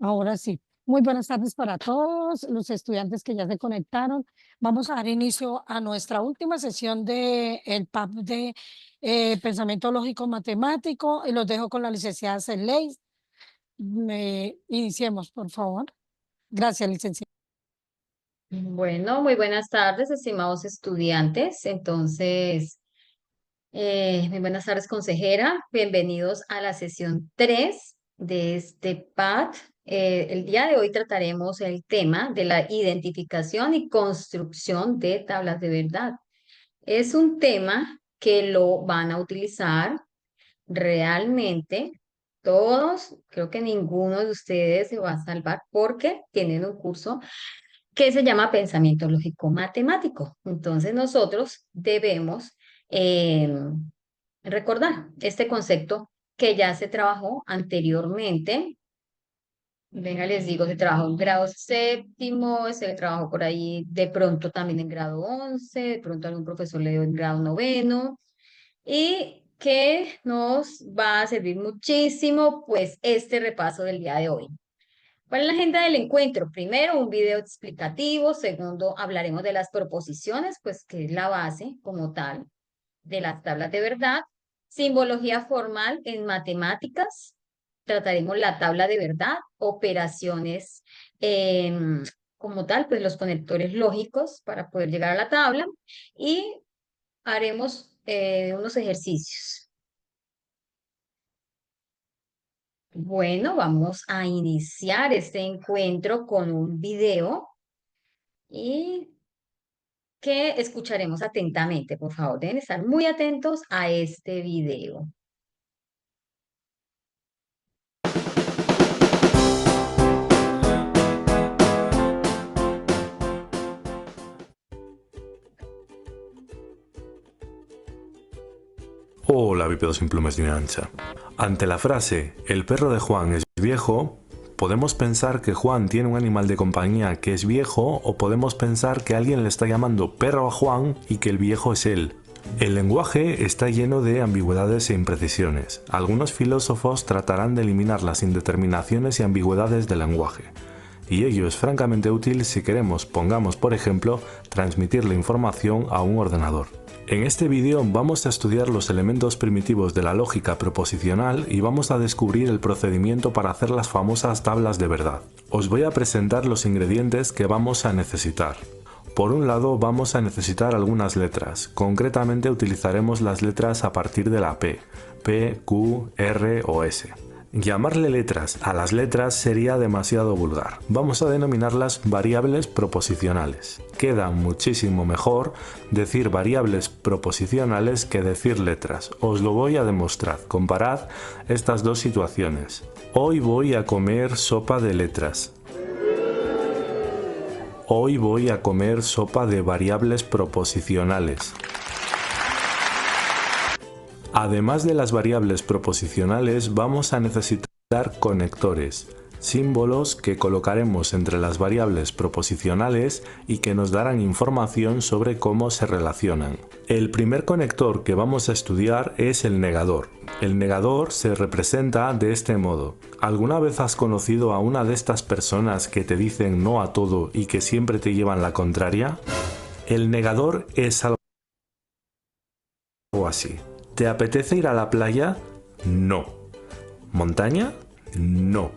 Ahora sí. Muy buenas tardes para todos los estudiantes que ya se conectaron. Vamos a dar inicio a nuestra última sesión de el PAP de Pensamiento Lógico Matemático y los dejo con la licenciada Celeste. Iniciemos, por favor. Gracias, licenciada. Bueno, muy buenas tardes, estimados estudiantes. Entonces, muy buenas tardes, consejera. Bienvenidos a la sesión 3 de este PAT. El día de hoy trataremos el tema de la identificación y construcción de tablas de verdad. Es un tema que lo van a utilizar realmente todos. Creo que ninguno de ustedes se va a salvar porque tienen un curso que se llama pensamiento lógico matemático. Entonces nosotros debemos eh, recordar este concepto que ya se trabajó anteriormente. Venga, les digo, se trabajó en grado séptimo, se trabajó por ahí de pronto también en grado 11, de pronto algún profesor le dio en grado noveno, y que nos va a servir muchísimo pues este repaso del día de hoy. ¿Cuál es la agenda del encuentro? Primero, un video explicativo. Segundo, hablaremos de las proposiciones, pues que es la base como tal de las tablas de verdad. Simbología formal en matemáticas. Trataremos la tabla de verdad, operaciones como tal, pues los conectores lógicos para poder llegar a la tabla. Y haremos unos ejercicios. Bueno, vamos a iniciar este encuentro con un video y que escucharemos atentamente. Por favor, deben estar muy atentos a este video. Hola, bípedos sin plumas ni una ancha. Ante la frase "el perro de Juan es viejo", podemos pensar que Juan tiene un animal de compañía que es viejo, o podemos pensar que alguien le está llamando perro a Juan y que el viejo es él. El lenguaje está lleno de ambigüedades e imprecisiones. Algunos filósofos tratarán de eliminar las indeterminaciones y ambigüedades del lenguaje. Y ello es francamente útil si queremos, pongamos por ejemplo, transmitir la información a un ordenador. En este vídeo vamos a estudiar los elementos primitivos de la lógica proposicional y vamos a descubrir el procedimiento para hacer las famosas tablas de verdad. Os voy a presentar los ingredientes que vamos a necesitar. Por un lado vamos a necesitar algunas letras, concretamente utilizaremos las letras a partir de la P, Q, R o S. Llamarle letras a las letras sería demasiado vulgar. Vamos a denominarlas variables proposicionales. Queda muchísimo mejor decir variables proposicionales que decir letras. Os lo voy a demostrar. Comparad estas dos situaciones. Hoy voy a comer sopa de letras. Hoy voy a comer sopa de variables proposicionales. Además de las variables proposicionales, vamos a necesitar conectores, símbolos que colocaremos entre las variables proposicionales y que nos darán información sobre cómo se relacionan. El primer conector que vamos a estudiar es el negador. El negador se representa de este modo. ¿Alguna vez has conocido a una de estas personas que te dicen no a todo y que siempre te llevan la contraria? El negador es algo así. ¿Te apetece ir a la playa? No. ¿Montaña? No.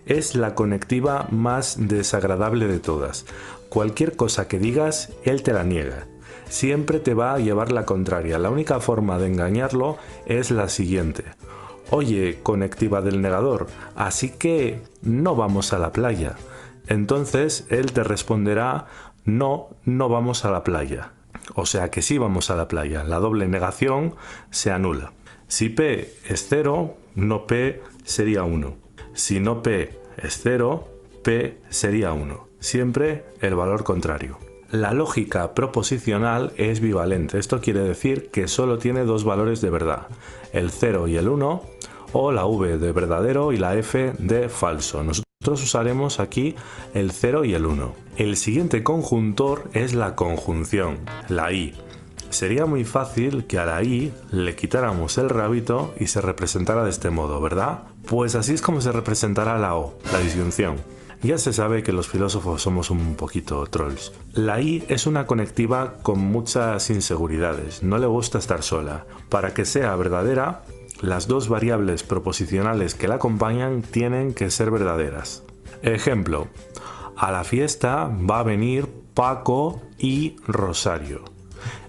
Es la conectiva más desagradable de todas. Cualquier cosa que digas, él te la niega. Siempre te va a llevar la contraria. La única forma de engañarlo es la siguiente. Oye, conectiva del negador, así que no vamos a la playa. Entonces él te responderá, no, no vamos a la playa. O sea que sí vamos a la playa, la doble negación se anula. Si P es 0, no P sería 1. Si no P es 0, P sería 1. Siempre el valor contrario. La lógica proposicional es bivalente. Esto quiere decir que solo tiene dos valores de verdad, el 0 y el 1, o la V de verdadero y la F de falso. Nosotros usaremos aquí el 0 y el 1. El siguiente conjuntor es la conjunción, la I. Sería muy fácil que a la I le quitáramos el rabito y se representara de este modo, ¿verdad? Pues así es como se representará la O, la disyunción. Ya se sabe que los filósofos somos un poquito trolls. La I es una conectiva con muchas inseguridades, no le gusta estar sola. Para que sea verdadera, las dos variables proposicionales que la acompañan tienen que ser verdaderas. Ejemplo, a la fiesta va a venir Paco y Rosario.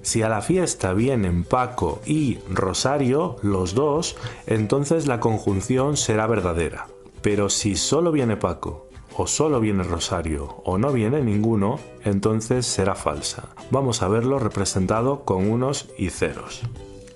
Si a la fiesta vienen Paco y Rosario, los dos, entonces la conjunción será verdadera. Pero si solo viene Paco, o solo viene Rosario, o no viene ninguno, entonces será falsa. Vamos a verlo representado con unos y ceros.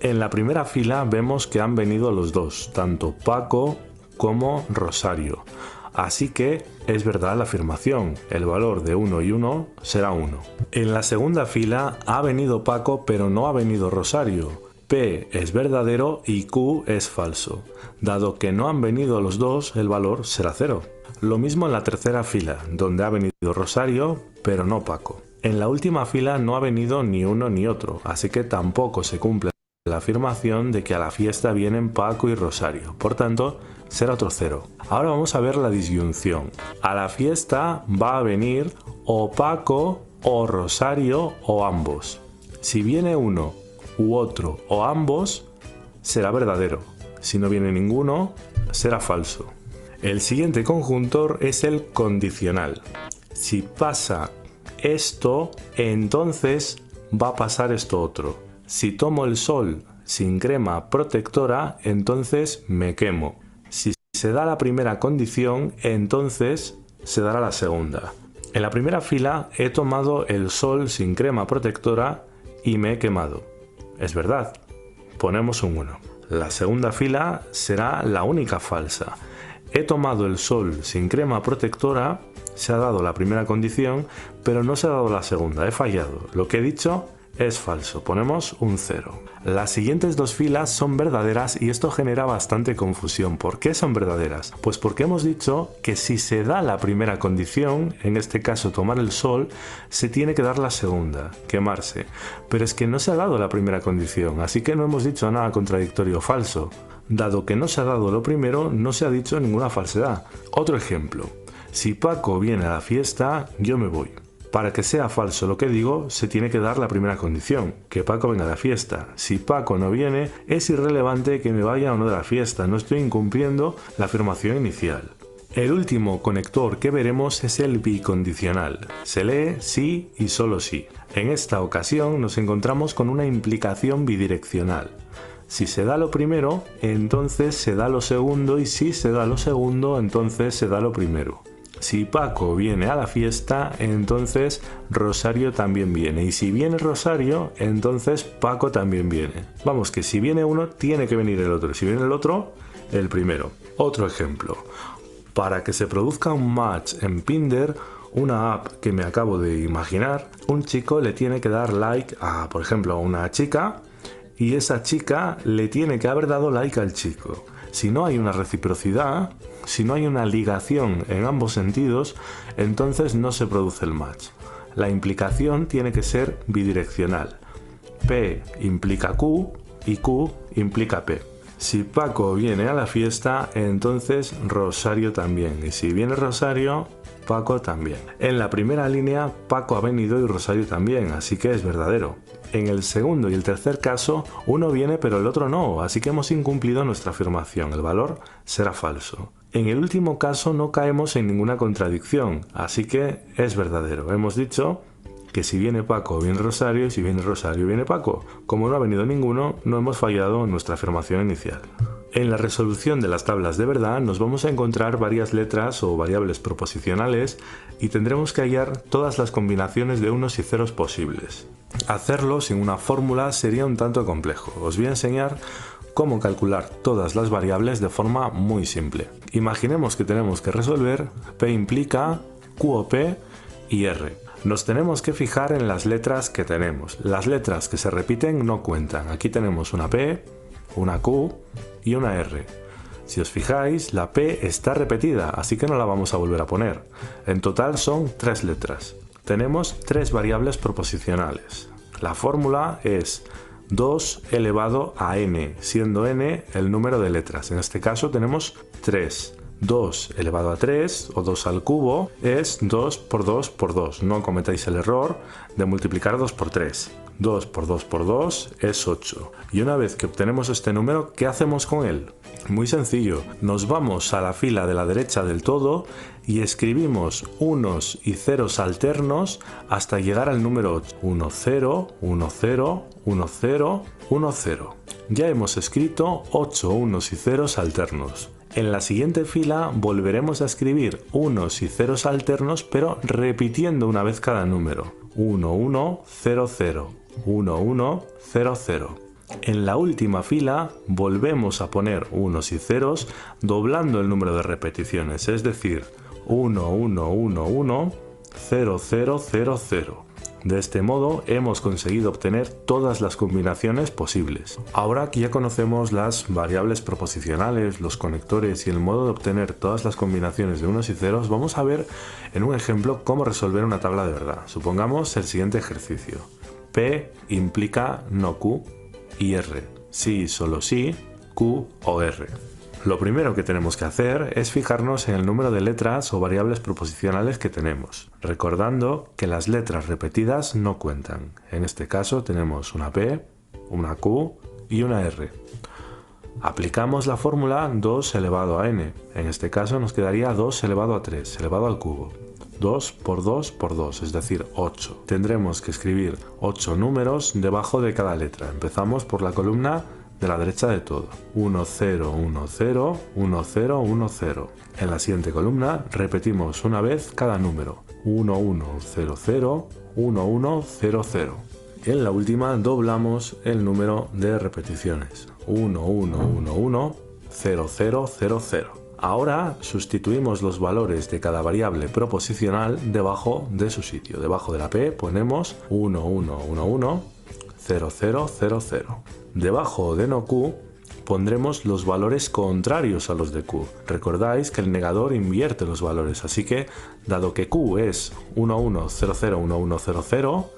En la primera fila vemos que han venido los dos, tanto Paco como Rosario. Así que es verdad la afirmación, el valor de 1 y 1 será 1. En la segunda fila ha venido Paco pero no ha venido Rosario. P es verdadero y Q es falso. Dado que no han venido los dos, el valor será 0. Lo mismo en la tercera fila, donde ha venido Rosario pero no Paco. En la última fila no ha venido ni uno ni otro, así que tampoco se cumple la afirmación de que a la fiesta vienen Paco y Rosario. Por tanto, será otro 0. Ahora vamos a ver la disyunción. A la fiesta va a venir o Paco o Rosario o ambos. Si viene uno u otro o ambos, será verdadero. Si no viene ninguno, será falso. El siguiente conjuntor es el condicional. Si pasa esto, entonces va a pasar esto otro. Si tomo el sol sin crema protectora, entonces me quemo. Si se da la primera condición, entonces se dará la segunda. En la primera fila he tomado el sol sin crema protectora y me he quemado. Es verdad, ponemos un 1. La segunda fila será la única falsa. He tomado el sol sin crema protectora, se ha dado la primera condición, pero no se ha dado la segunda, he fallado. Lo que he dicho es falso, ponemos un 0. Las siguientes dos filas son verdaderas y esto genera bastante confusión. ¿Por qué son verdaderas? Pues porque hemos dicho que si se da la primera condición, en este caso tomar el sol, se tiene que dar la segunda, quemarse. Pero es que no se ha dado la primera condición, así que no hemos dicho nada contradictorio o falso. Dado que no se ha dado lo primero, no se ha dicho ninguna falsedad. Otro ejemplo, si Paco viene a la fiesta, yo me voy. Para que sea falso lo que digo, se tiene que dar la primera condición, que Paco venga a la fiesta. Si Paco no viene, es irrelevante que me vaya o no de la fiesta, no estoy incumpliendo la afirmación inicial. El último conector que veremos es el bicondicional. Se lee sí y solo sí. En esta ocasión nos encontramos con una implicación bidireccional. Si se da lo primero, entonces se da lo segundo, y si se da lo segundo, entonces se da lo primero. Si Paco viene a la fiesta, entonces Rosario también viene. Y si viene Rosario, entonces Paco también viene. Vamos, que si viene uno, tiene que venir el otro. Si viene el otro, el primero. Otro ejemplo. Para que se produzca un match en Tinder, una app que me acabo de imaginar, un chico le tiene que dar like a, por ejemplo, a una chica, y esa chica le tiene que haber dado like al chico. Si no hay una reciprocidad, si no hay una ligación en ambos sentidos, entonces no se produce el match. La implicación tiene que ser bidireccional. P implica Q y Q implica P. Si Paco viene a la fiesta, entonces Rosario también. Y si viene Rosario, Paco también. En la primera línea, Paco ha venido y Rosario también, así que es verdadero. En el segundo y el tercer caso, uno viene pero el otro no, así que hemos incumplido nuestra afirmación, el valor será falso. En el último caso no caemos en ninguna contradicción, así que es verdadero. Hemos dicho que si viene Paco viene Rosario y si viene Rosario viene Paco. Como no ha venido ninguno, no hemos fallado en nuestra afirmación inicial. En la resolución de las tablas de verdad nos vamos a encontrar varias letras o variables proposicionales y tendremos que hallar todas las combinaciones de unos y ceros posibles. Hacerlo sin una fórmula sería un tanto complejo. Os voy a enseñar cómo calcular todas las variables de forma muy simple. Imaginemos que tenemos que resolver P implica Q o P y R. Nos tenemos que fijar en las letras que tenemos. Las letras que se repiten no cuentan. Aquí tenemos una P, una Q y una R. Si os fijáis, la P está repetida, así que no la vamos a volver a poner. En total son 3 letras. Tenemos 3 variables proposicionales. La fórmula es 2 elevado a n, siendo n el número de letras. En este caso tenemos 3. 2 elevado a 3 o 2 al cubo es 2 por 2 por 2. No cometáis el error de multiplicar 2 por 3. 2 por 2 por 2 es 8. Y una vez que obtenemos este número, ¿qué hacemos con él? Muy sencillo, nos vamos a la fila de la derecha del todo y escribimos unos y ceros alternos hasta llegar al número 8. 1, 0, 1, 0, 1, 0, 1, 0. Ya hemos escrito 8 unos y ceros alternos. En la siguiente fila volveremos a escribir unos y ceros alternos, pero repitiendo una vez cada número. 1, 1, 0, 0, 1, 1, 0, 0. En la última fila volvemos a poner unos y ceros doblando el número de repeticiones, es decir, 1, 1, 1, 1, 0, 0, 0, 0. De este modo hemos conseguido obtener todas las combinaciones posibles. Ahora que ya conocemos las variables proposicionales, los conectores y el modo de obtener todas las combinaciones de unos y ceros, vamos a ver en un ejemplo cómo resolver una tabla de verdad. Supongamos el siguiente ejercicio. P implica no Q y R. Sí, solo sí, Q o R. Lo primero que tenemos que hacer es fijarnos en el número de letras o variables proposicionales que tenemos, recordando que las letras repetidas no cuentan. En este caso tenemos una P, una Q y una R. Aplicamos la fórmula 2 elevado a n. En este caso nos quedaría 2 elevado a 3 elevado al cubo. 2 por 2 por 2, es decir, 8. Tendremos que escribir 8 números debajo de cada letra. Empezamos por la columna de la derecha de todo. 1, 0, 1, 0, 1, 0, 1, 0. En la siguiente columna repetimos una vez cada número. 1, 1, 0, 0, 1, 1, 0, 0. En la última doblamos el número de repeticiones. 1, 1, 1, 1, 0, 0, 0, 0. Ahora sustituimos los valores de cada variable proposicional debajo de su sitio. Debajo de la P ponemos 1, 1, 1, 1, 0, 0, 0, 0. Debajo de no Q pondremos los valores contrarios a los de Q. Recordáis que el negador invierte los valores, así que dado que Q es 1, 1, 0, 0, 1, 1, 0, 0,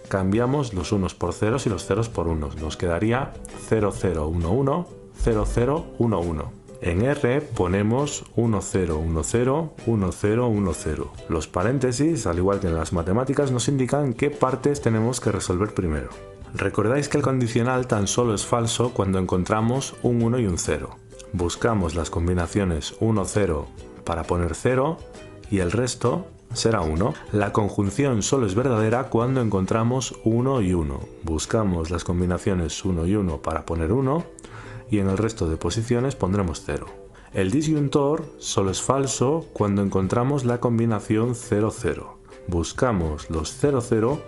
cambiamos los unos por ceros y los ceros por unos. Nos quedaría 0, 0, 1, 1, 0, 0, 1, 1. En R ponemos 1, 0, 1, 0, 1, 0, 1, 0. Los paréntesis, al igual que en las matemáticas, nos indican qué partes tenemos que resolver primero. Recordáis que el condicional tan solo es falso cuando encontramos un 1 y un 0. Buscamos las combinaciones 1, 0 para poner 0 y el resto será 1. La conjunción solo es verdadera cuando encontramos 1 y 1. Buscamos las combinaciones 1 y 1 para poner 1 y en el resto de posiciones pondremos 0. El disyuntor solo es falso cuando encontramos la combinación 0, 0. Buscamos los 0, 0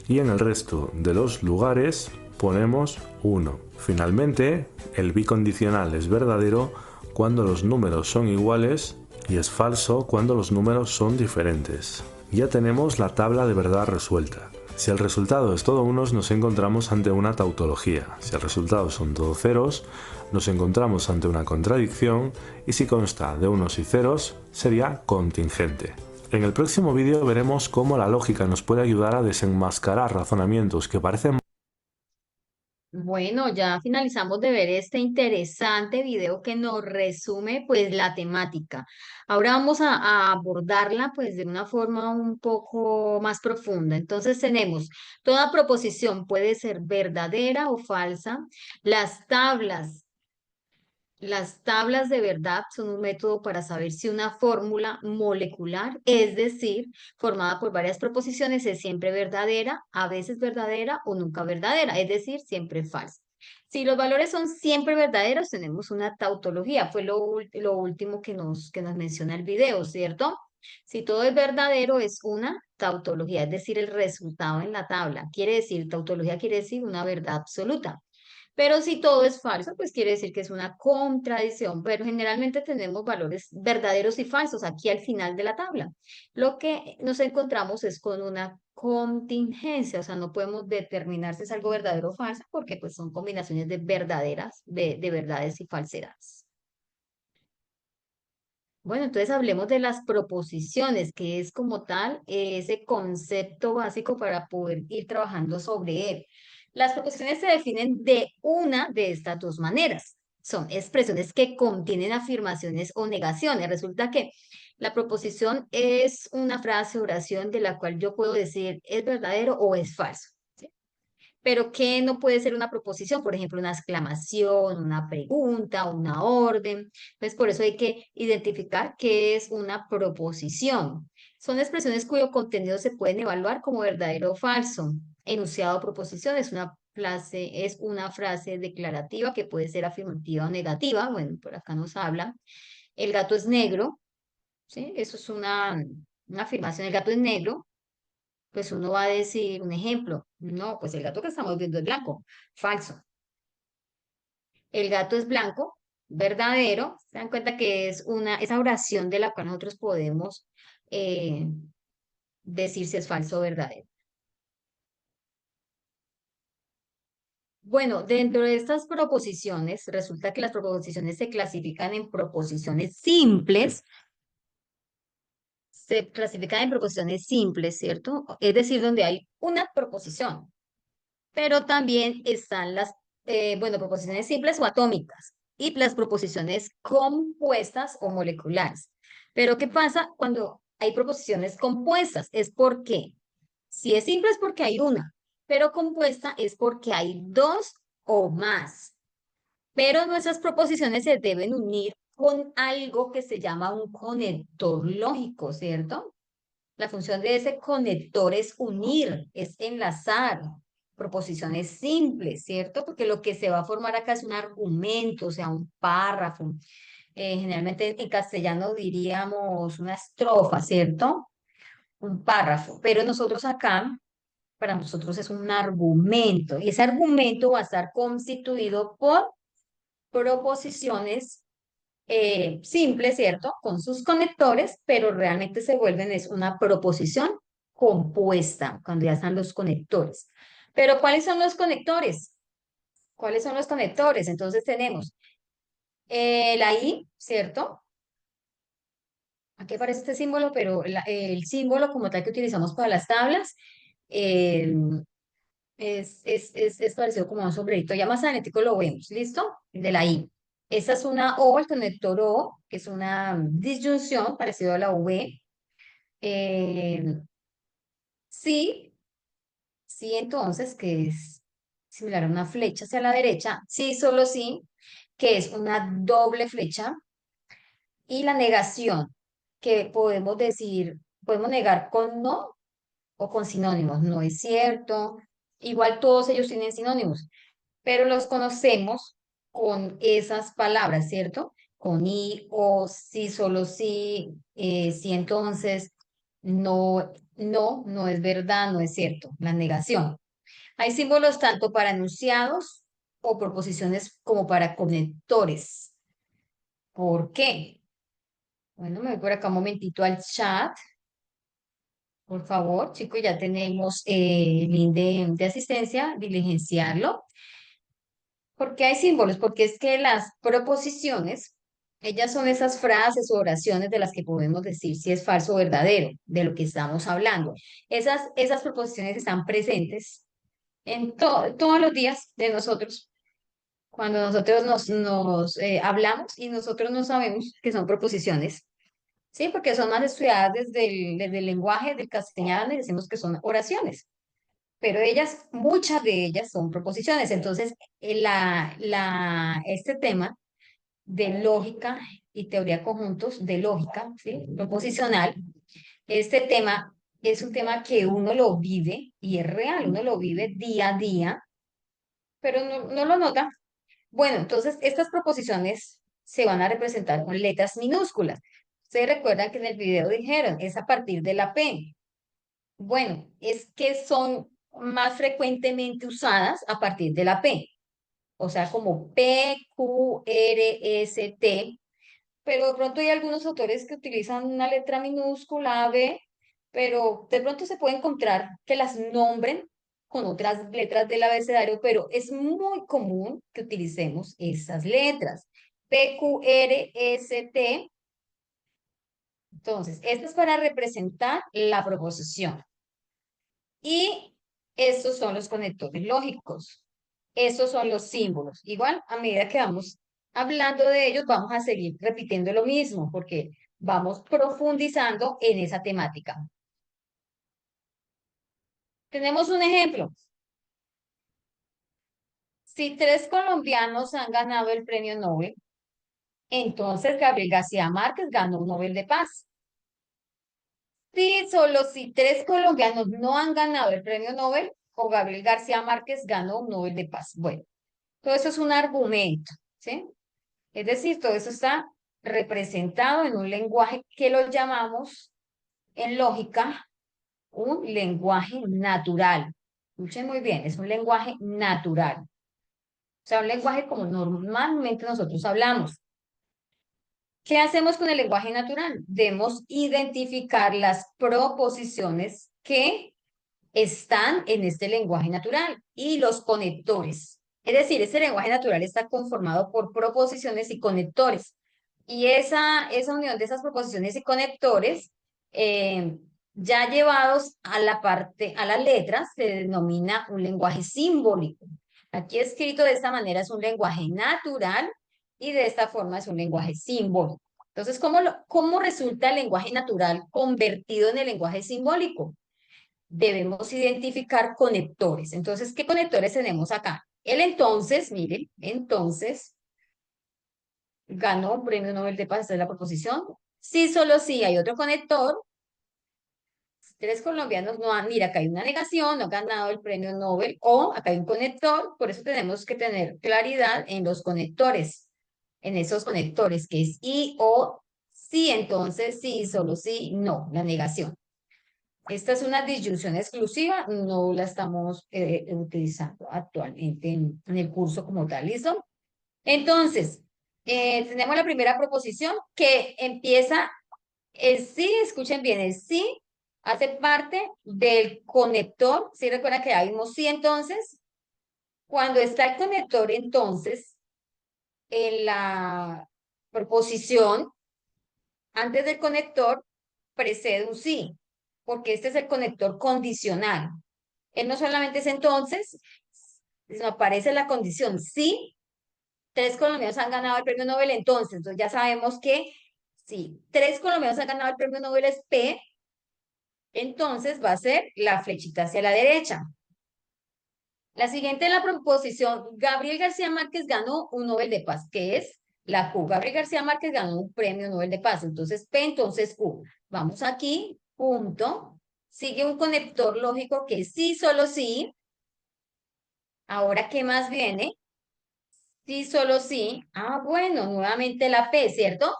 y en el resto de los lugares ponemos 1. Finalmente, el bicondicional es verdadero cuando los números son iguales y es falso cuando los números son diferentes. Ya tenemos la tabla de verdad resuelta. Si el resultado es todo unos, nos encontramos ante una tautología. Si el resultado son todo ceros, nos encontramos ante una contradicción y si consta de unos y ceros, sería contingente. En el próximo vídeo veremos cómo la lógica nos puede ayudar a desenmascarar razonamientos que parecen... Bueno, ya finalizamos de ver este interesante video que nos resume pues la temática. Ahora vamos a abordarla pues de una forma un poco más profunda. Entonces tenemos, toda proposición puede ser verdadera o falsa. Las tablas Las tablas de verdad son un método para saber si una fórmula molecular, es decir, formada por varias proposiciones, es siempre verdadera o nunca verdadera, es decir, siempre falsa. Si los valores son siempre verdaderos, tenemos una tautología, fue lo último que nos menciona el video, ¿cierto? Si todo es verdadero, es una tautología, es decir, el resultado en la tabla. Tautología quiere decir una verdad absoluta. Pero si todo es falso, pues quiere decir que es una contradicción, pero generalmente tenemos valores verdaderos y falsos aquí al final de la tabla. Lo que nos encontramos es con una contingencia, o sea, no podemos determinar si es algo verdadero o falso porque pues son combinaciones de verdades y falsedades. Bueno, entonces hablemos de las proposiciones, que es como tal ese concepto básico para poder ir trabajando sobre él. Las proposiciones se definen de una de estas dos maneras. Son expresiones que contienen afirmaciones o negaciones. Resulta que la proposición es una frase, oración de la cual yo puedo decir es verdadero o es falso. ¿Sí? Pero ¿qué no puede ser una proposición? Por ejemplo, una exclamación, una pregunta, una orden. Entonces, por eso hay que identificar qué es una proposición. Son expresiones cuyo contenido se pueden evaluar como verdadero o falso. Enunciado o proposición es una frase declarativa que puede ser afirmativa o negativa. Bueno, por acá nos habla. El gato es negro, ¿sí? Eso es una afirmación. El gato es negro, pues uno va a decir un ejemplo. No, pues el gato que estamos viendo es blanco. Falso. El gato es blanco, verdadero. Se dan cuenta que es esa oración de la cual nosotros podemos eh, decir si es falso o verdadero. Bueno, dentro de estas proposiciones, resulta que las proposiciones se clasifican en proposiciones simples. Se clasifican en proposiciones simples, ¿cierto? Es decir, donde hay una proposición. Pero también están las proposiciones simples o atómicas y las proposiciones compuestas o moleculares. Pero ¿qué pasa cuando hay proposiciones compuestas? Es porque, si es simple es porque hay una, pero compuesta es porque hay dos o más. Pero nuestras proposiciones se deben unir con algo que se llama un conector lógico, ¿cierto? La función de ese conector es unir, es enlazar proposiciones simples, ¿cierto? Porque lo que se va a formar acá es un argumento, o sea, un párrafo. Generalmente en castellano diríamos una estrofa, ¿cierto? Un párrafo. Pero nosotros acá, para nosotros es un argumento. Y ese argumento va a estar constituido por proposiciones simple, ¿cierto? Con sus conectores, pero realmente se vuelven es una proposición compuesta cuando ya están los conectores. Pero ¿cuáles son los conectores? ¿Cuáles son los conectores? Entonces tenemos la I, ¿cierto? Aquí aparece este símbolo, pero el símbolo como tal que utilizamos para las tablas eh, es parecido como a un sombrerito. Ya más adelante lo vemos, ¿listo? De la I. Esta es una O, el conector O, que es una disyunción parecido a la V. Eh, sí, sí, entonces, que es similar a una flecha hacia la derecha. Sí, solo sí, que es una doble flecha. Y la negación, que podemos decir, podemos negar con no o con sinónimos. No es cierto. Igual todos ellos tienen sinónimos, pero los conocemos con esas palabras, ¿cierto? Con y, o, sí, solo sí, sí, entonces, no, no, no es verdad, no es cierto, la negación. Hay símbolos tanto para enunciados o proposiciones como para conectores. ¿Por qué? Bueno, me voy por acá un momentito al chat. Por favor, chicos, ya tenemos el link de asistencia, diligenciarlo. ¿Por qué hay símbolos? Porque es que las proposiciones, ellas son esas frases o oraciones de las que podemos decir si es falso o verdadero, de lo que estamos hablando. Esas proposiciones están presentes en todos los días de nosotros, cuando nosotros nos hablamos y nosotros no sabemos que son proposiciones, ¿sí? Porque son más estudiadas desde el lenguaje del castellano y decimos que son oraciones, pero ellas, muchas de ellas son proposiciones. Entonces, este tema de lógica y teoría de conjuntos de lógica, ¿sí? Proposicional, este tema es un tema que uno lo vive y es real, uno lo vive día a día, pero no lo nota. Bueno, entonces estas proposiciones se van a representar con letras minúsculas. Ustedes recuerdan que en el video dijeron, es a partir de la P. Bueno, es que son más frecuentemente usadas a partir de la P, o sea, como P, Q, R, S, T, pero de pronto hay algunos autores que utilizan una letra minúscula, B, pero de pronto se puede encontrar que las nombren con otras letras del abecedario, pero es muy común que utilicemos esas letras. P, Q, R, S, T, Entonces, esto es para representar la proposición. Y estos son los conectores lógicos. Estos son los símbolos. Igual, a medida que vamos hablando de ellos, vamos a seguir repitiendo lo mismo, porque vamos profundizando en esa temática. Tenemos un ejemplo. Si 3 colombianos han ganado el premio Nobel, entonces Gabriel García Márquez ganó un Nobel de Paz. Si 3 colombianos no han ganado el premio Nobel, o Gabriel García Márquez ganó un Nobel de Paz. Bueno, todo eso es un argumento, ¿sí? Es decir, todo eso está representado en un lenguaje que lo llamamos en lógica un lenguaje natural. Escuchen muy bien, es un lenguaje natural. O sea, un lenguaje como normalmente nosotros hablamos. ¿Qué hacemos con el lenguaje natural? Debemos identificar las proposiciones que están en este lenguaje natural y los conectores. Es decir, este lenguaje natural está conformado por proposiciones y conectores. Y esa unión de esas proposiciones y conectores, ya llevados a la parte, a las letras, se denomina un lenguaje simbólico. Aquí escrito de esta manera es un lenguaje natural y de esta forma es un lenguaje simbólico. Entonces, ¿cómo resulta el lenguaje natural convertido en el lenguaje simbólico? Debemos identificar conectores. Entonces, ¿qué conectores tenemos acá? El entonces, miren, entonces, ganó un premio Nobel de Paz, esta es la proposición. Sí, solo sí hay otro conector. 3 colombianos no han, mira, acá hay una negación, no han ganado el premio Nobel, o acá hay un conector, por eso tenemos que tener claridad en los conectores, en esos conectores, que es y, o, sí, entonces, sí, solo sí, no, la negación. Esta es una disyunción exclusiva, no la estamos utilizando actualmente en el curso como tal, ¿listo? Entonces, tenemos la primera proposición que empieza, el sí, escuchen bien, el sí hace parte del conector, ¿sí recuerdan que ya vimos sí entonces? Cuando está el conector entonces, en la proposición, antes del conector, precede un sí, porque este es el conector condicional. Él no solamente es entonces, sino aparece la condición sí. 3 colombianos han ganado el premio Nobel entonces ya sabemos que si 3 colombianos han ganado el premio Nobel es P, entonces va a ser la flechita hacia la derecha. La siguiente es la proposición, Gabriel García Márquez ganó un Nobel de Paz, que es la Q. Gabriel García Márquez ganó un premio Nobel de Paz, entonces P, entonces Q. Vamos aquí, punto. Sigue un conector lógico que es sí, solo sí. Ahora, ¿qué más viene? Sí, solo sí. Ah, bueno, nuevamente la P, ¿cierto?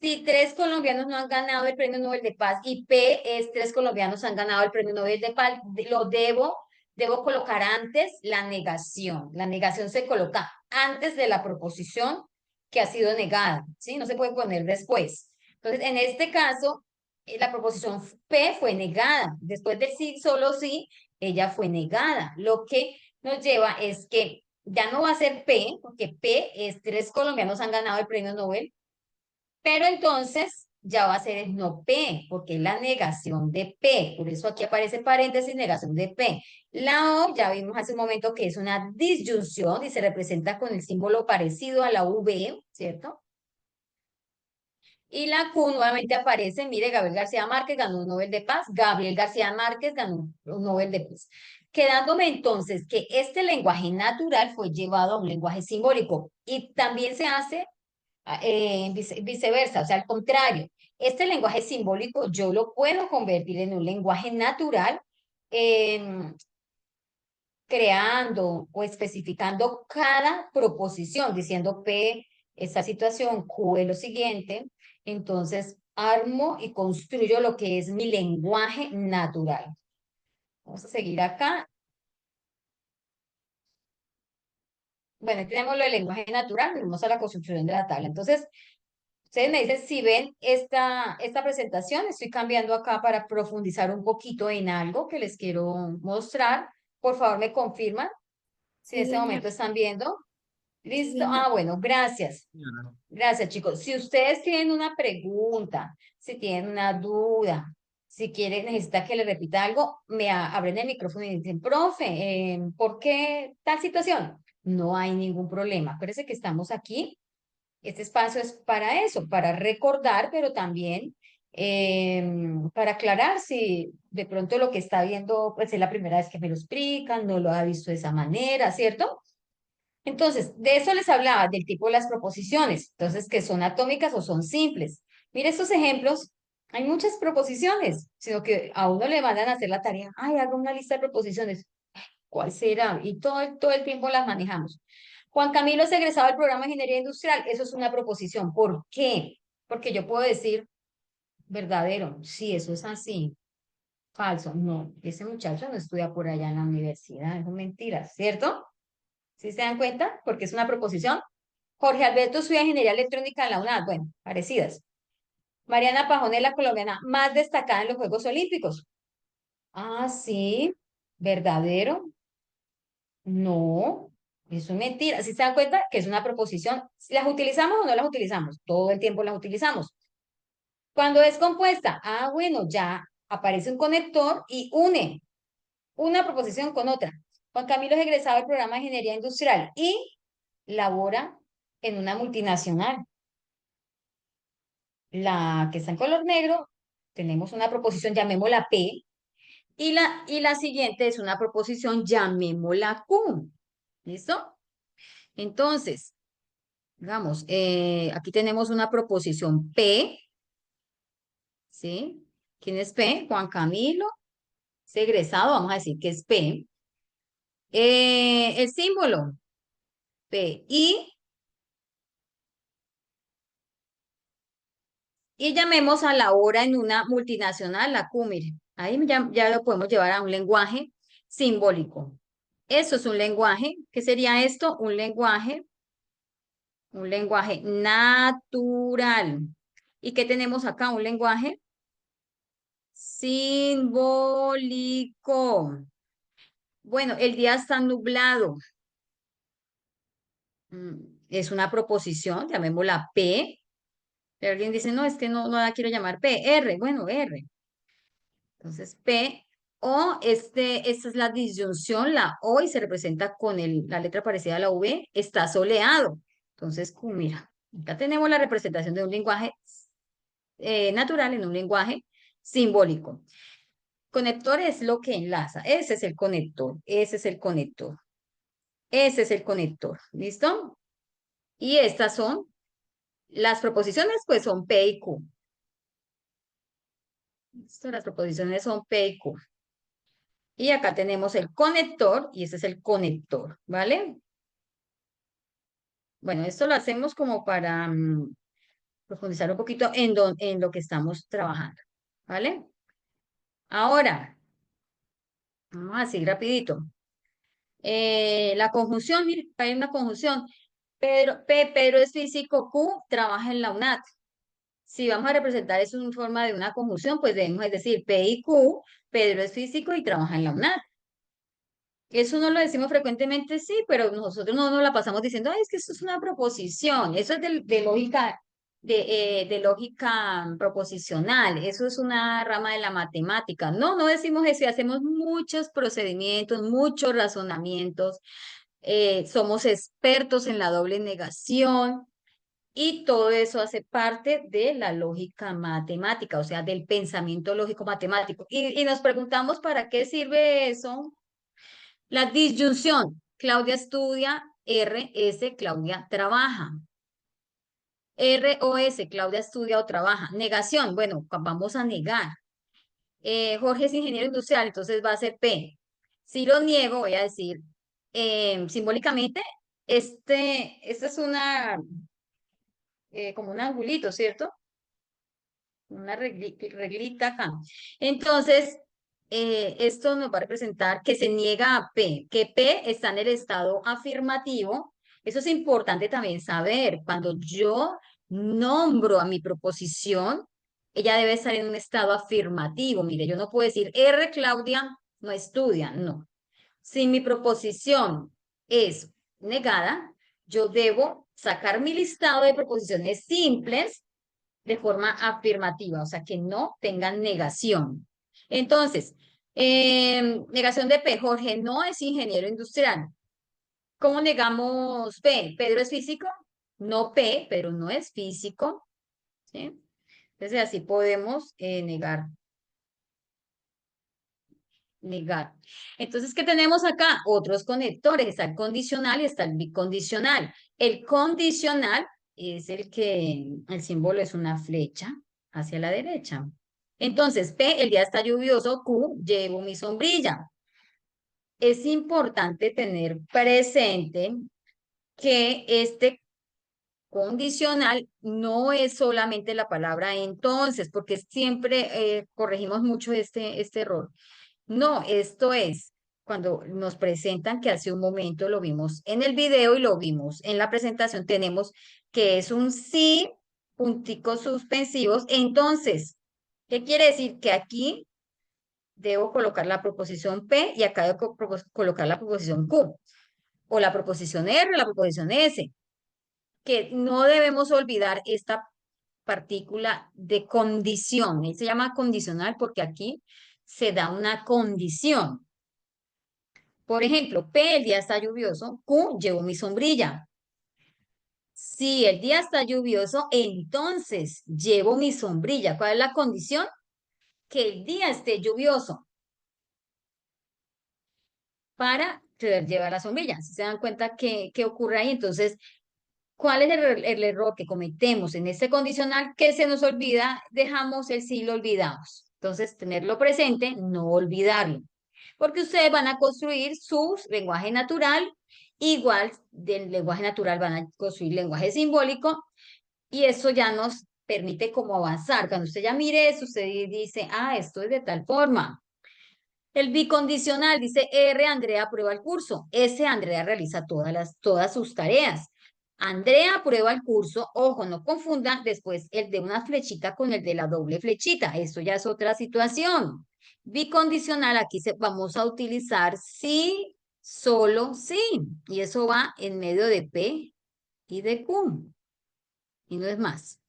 Si 3 colombianos no han ganado el premio Nobel de Paz y P es 3 colombianos han ganado el premio Nobel de Paz, debo colocar antes la negación. La negación se coloca antes de la proposición que ha sido negada, ¿sí? No se puede poner después. Entonces, en este caso, la proposición P fue negada. Después del sí, solo sí, ella fue negada. Lo que nos lleva es que ya no va a ser P, porque P es 3 colombianos han ganado el premio Nobel, pero entonces ya va a ser el no P, porque es la negación de P. Por eso aquí aparece paréntesis, negación de P. La O, ya vimos hace un momento que es una disyunción y se representa con el símbolo parecido a la V, ¿cierto? Y la Q nuevamente aparece, mire, Gabriel García Márquez ganó un Nobel de Paz, Gabriel García Márquez ganó un Nobel de Paz. Quedándome entonces que este lenguaje natural fue llevado a un lenguaje simbólico y también se hace viceversa, o sea, al contrario. Este lenguaje simbólico yo lo puedo convertir en un lenguaje natural, creando o especificando cada proposición, diciendo P, esta situación, Q es lo siguiente, entonces armo y construyo lo que es mi lenguaje natural. Vamos a seguir acá. Bueno, tenemos lo del lenguaje natural, vamos a la construcción de la tabla. Entonces, ustedes me dicen si ven esta presentación, estoy cambiando acá para profundizar un poquito en algo que les quiero mostrar. Por favor, me confirman si en Sí, este momento están viendo. ¿Listo? Ah, bueno, gracias. Gracias, chicos. Si ustedes tienen una pregunta, si tienen una duda, si quieren, necesita que le repita algo, abren el micrófono y dicen, profe, ¿por qué tal situación? No hay ningún problema. Acuérdense que estamos aquí. Este espacio es para eso, para recordar, pero también para aclarar si de pronto lo que está viendo, pues es la primera vez que me lo explican, no lo ha visto de esa manera, ¿cierto? Entonces, de eso les hablaba, del tipo de las proposiciones. Entonces, que son atómicas o son simples. Mire estos ejemplos. Hay muchas proposiciones, sino que a uno le mandan a hacer la tarea. Ay, haga una lista de proposiciones. ¿Cuál será? Y todo el tiempo las manejamos. Juan Camilo es egresado del programa de Ingeniería Industrial. Eso es una proposición. ¿Por qué? Porque yo puedo decir verdadero. Sí, eso es así. Falso. No, ese muchacho no estudia por allá en la universidad. Eso es mentira, ¿cierto? ¿Sí se dan cuenta? Porque es una proposición. Jorge Alberto estudia ingeniería electrónica en la UNAD. Bueno, parecidas. Mariana Pajón es la colombiana más destacada en los Juegos Olímpicos. Ah, sí, verdadero. No, eso es mentira. ¿Sí se dan cuenta que es una proposición? ¿Las utilizamos o no las utilizamos? Todo el tiempo las utilizamos. Cuando es compuesta, bueno, ya aparece un conector y une una proposición con otra. Juan Camilo es egresado del programa de ingeniería industrial y labora en una multinacional. La que está en color negro, tenemos una proposición, llamémosla P, y la siguiente es una proposición, llamémosla Q. ¿Listo? Entonces, digamos, aquí tenemos una proposición P, ¿sí? ¿Quién es P? Juan Camilo, es egresado, vamos a decir que es P. El símbolo, P, y llamemos a la hora en una multinacional, la Q, mire. Ahí ya lo podemos llevar a un lenguaje simbólico. Eso es un lenguaje. ¿Qué sería esto? Un lenguaje natural. ¿Y qué tenemos acá? Un lenguaje simbólico. Bueno, el día está nublado. Es una proposición, llamémosla P. Pero alguien dice, no, es que no la quiero llamar P. R, bueno, R. Entonces, P, O, esta es la disyunción, la O, y se representa con la letra parecida a la V, está soleado. Entonces, Q, mira, acá tenemos la representación de un lenguaje natural en un lenguaje simbólico. Conector es lo que enlaza, ese es el conector, ese es el conector, ese es el conector, ¿listo? Y estas son, las proposiciones pues son P y Q. ¿Listo? Las proposiciones son P y Q. Y acá tenemos el conector y ese es el conector, ¿vale? Bueno, esto lo hacemos como para profundizar un poquito en lo que estamos trabajando, ¿vale? Ahora, vamos así rapidito. La conjunción, mire, hay una conjunción. Pedro es físico, Q trabaja en la UNAD. Si vamos a representar eso en forma de una conjunción, pues debemos decir P y Q, Pedro es físico y trabaja en la UNAD. Eso no lo decimos frecuentemente, sí, pero nosotros no nos la pasamos diciendo, ay, es que eso es una proposición, eso es de lógica proposicional, eso es una rama de la matemática. No, no decimos eso, y hacemos muchos procedimientos, muchos razonamientos, somos expertos en la doble negación, y todo eso hace parte de la lógica matemática, o sea, del pensamiento lógico matemático. Y nos preguntamos, ¿para qué sirve eso? La disyunción, Claudia estudia, RS, Claudia trabaja. ROS, Claudia estudia o trabaja. Negación, bueno, vamos a negar. Jorge es ingeniero industrial, entonces va a ser P. Si lo niego, voy a decir, simbólicamente, esta es como un angulito, ¿cierto? Una reglita acá. Entonces, esto nos va a representar que se niega a P, que P está en el estado afirmativo. Eso es importante también saber. Cuando yo nombro a mi proposición, ella debe estar en un estado afirmativo. Mire, yo no puedo decir R. Claudia no estudia, no. Si mi proposición es negada, yo debo sacar mi listado de proposiciones simples de forma afirmativa, o sea, que no tengan negación. Entonces, negación de P. Jorge no es ingeniero industrial. ¿Cómo negamos P? ¿Pedro es físico? No P, pero no es físico. ¿Sí? Entonces, así podemos negar. Entonces, ¿qué tenemos acá? Otros conectores. Está el condicional y está el bicondicional. El condicional es el que el símbolo es una flecha hacia la derecha. Entonces, P, el día está lluvioso. Q, llevo mi sombrilla. Es importante tener presente que este condicional no es solamente la palabra entonces, porque siempre corregimos mucho este error. No, esto es cuando nos presentan, que hace un momento lo vimos en el video y lo vimos en la presentación, tenemos que es un sí, punticos suspensivos. Entonces, ¿qué quiere decir? Que aquí debo colocar la proposición P y acá debo colocar la proposición Q, o la proposición R o la proposición S, que no debemos olvidar esta partícula de condición. Se llama condicional porque aquí se da una condición. Por ejemplo, P, el día está lluvioso. Q, llevo mi sombrilla. Si el día está lluvioso, entonces llevo mi sombrilla. ¿Cuál es la condición? Que el día esté lluvioso para poder llevar la sombrilla. Si se dan cuenta que ocurre ahí, entonces, ¿cuál es el error que cometemos en este condicional? Que se nos olvida, dejamos el sí, lo olvidamos. Entonces, tenerlo presente, no olvidarlo. Porque ustedes van a construir su lenguaje natural, igual del lenguaje natural van a construir lenguaje simbólico, y eso ya nos permite como avanzar. Cuando usted ya mire eso, usted dice, ah, esto es de tal forma. El bicondicional dice R, Andrea aprueba el curso. S, Andrea realiza todas sus tareas. Andrea aprueba el curso. Ojo, no confundan después el de una flechita con el de la doble flechita. Esto ya es otra situación. Bicondicional, aquí vamos a utilizar sí, solo sí. Y eso va en medio de P y de Q. Y no es más.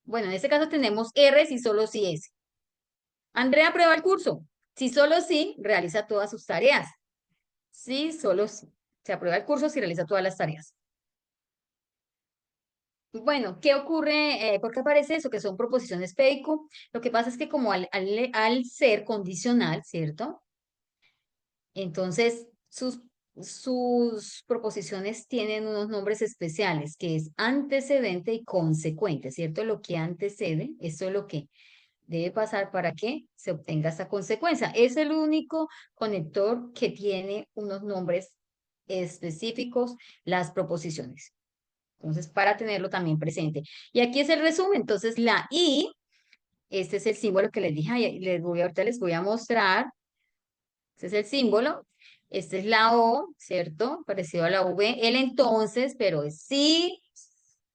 Bueno, en este caso tenemos R si solo sí es. Andrea aprueba el curso. Si solo sí, realiza todas sus tareas. Sí, solo sí. Se aprueba el curso si realiza todas las tareas. Bueno, ¿qué ocurre? ¿Por qué aparece eso? Que son proposiciones P y Q. Lo que pasa es que como al ser condicional, ¿cierto? Entonces, sus proposiciones tienen unos nombres especiales, que es antecedente y consecuente, ¿cierto? Lo que antecede, eso es lo que debe pasar para que se obtenga esta consecuencia. Es el único conector que tiene unos nombres específicos, las proposiciones. Entonces, para tenerlo también presente. Y aquí es el resumen. Entonces, la I, este es el símbolo que les dije, ahorita les voy a mostrar. Este es el símbolo. Esta es la O, ¿cierto? Parecido a la V. El entonces, pero es sí,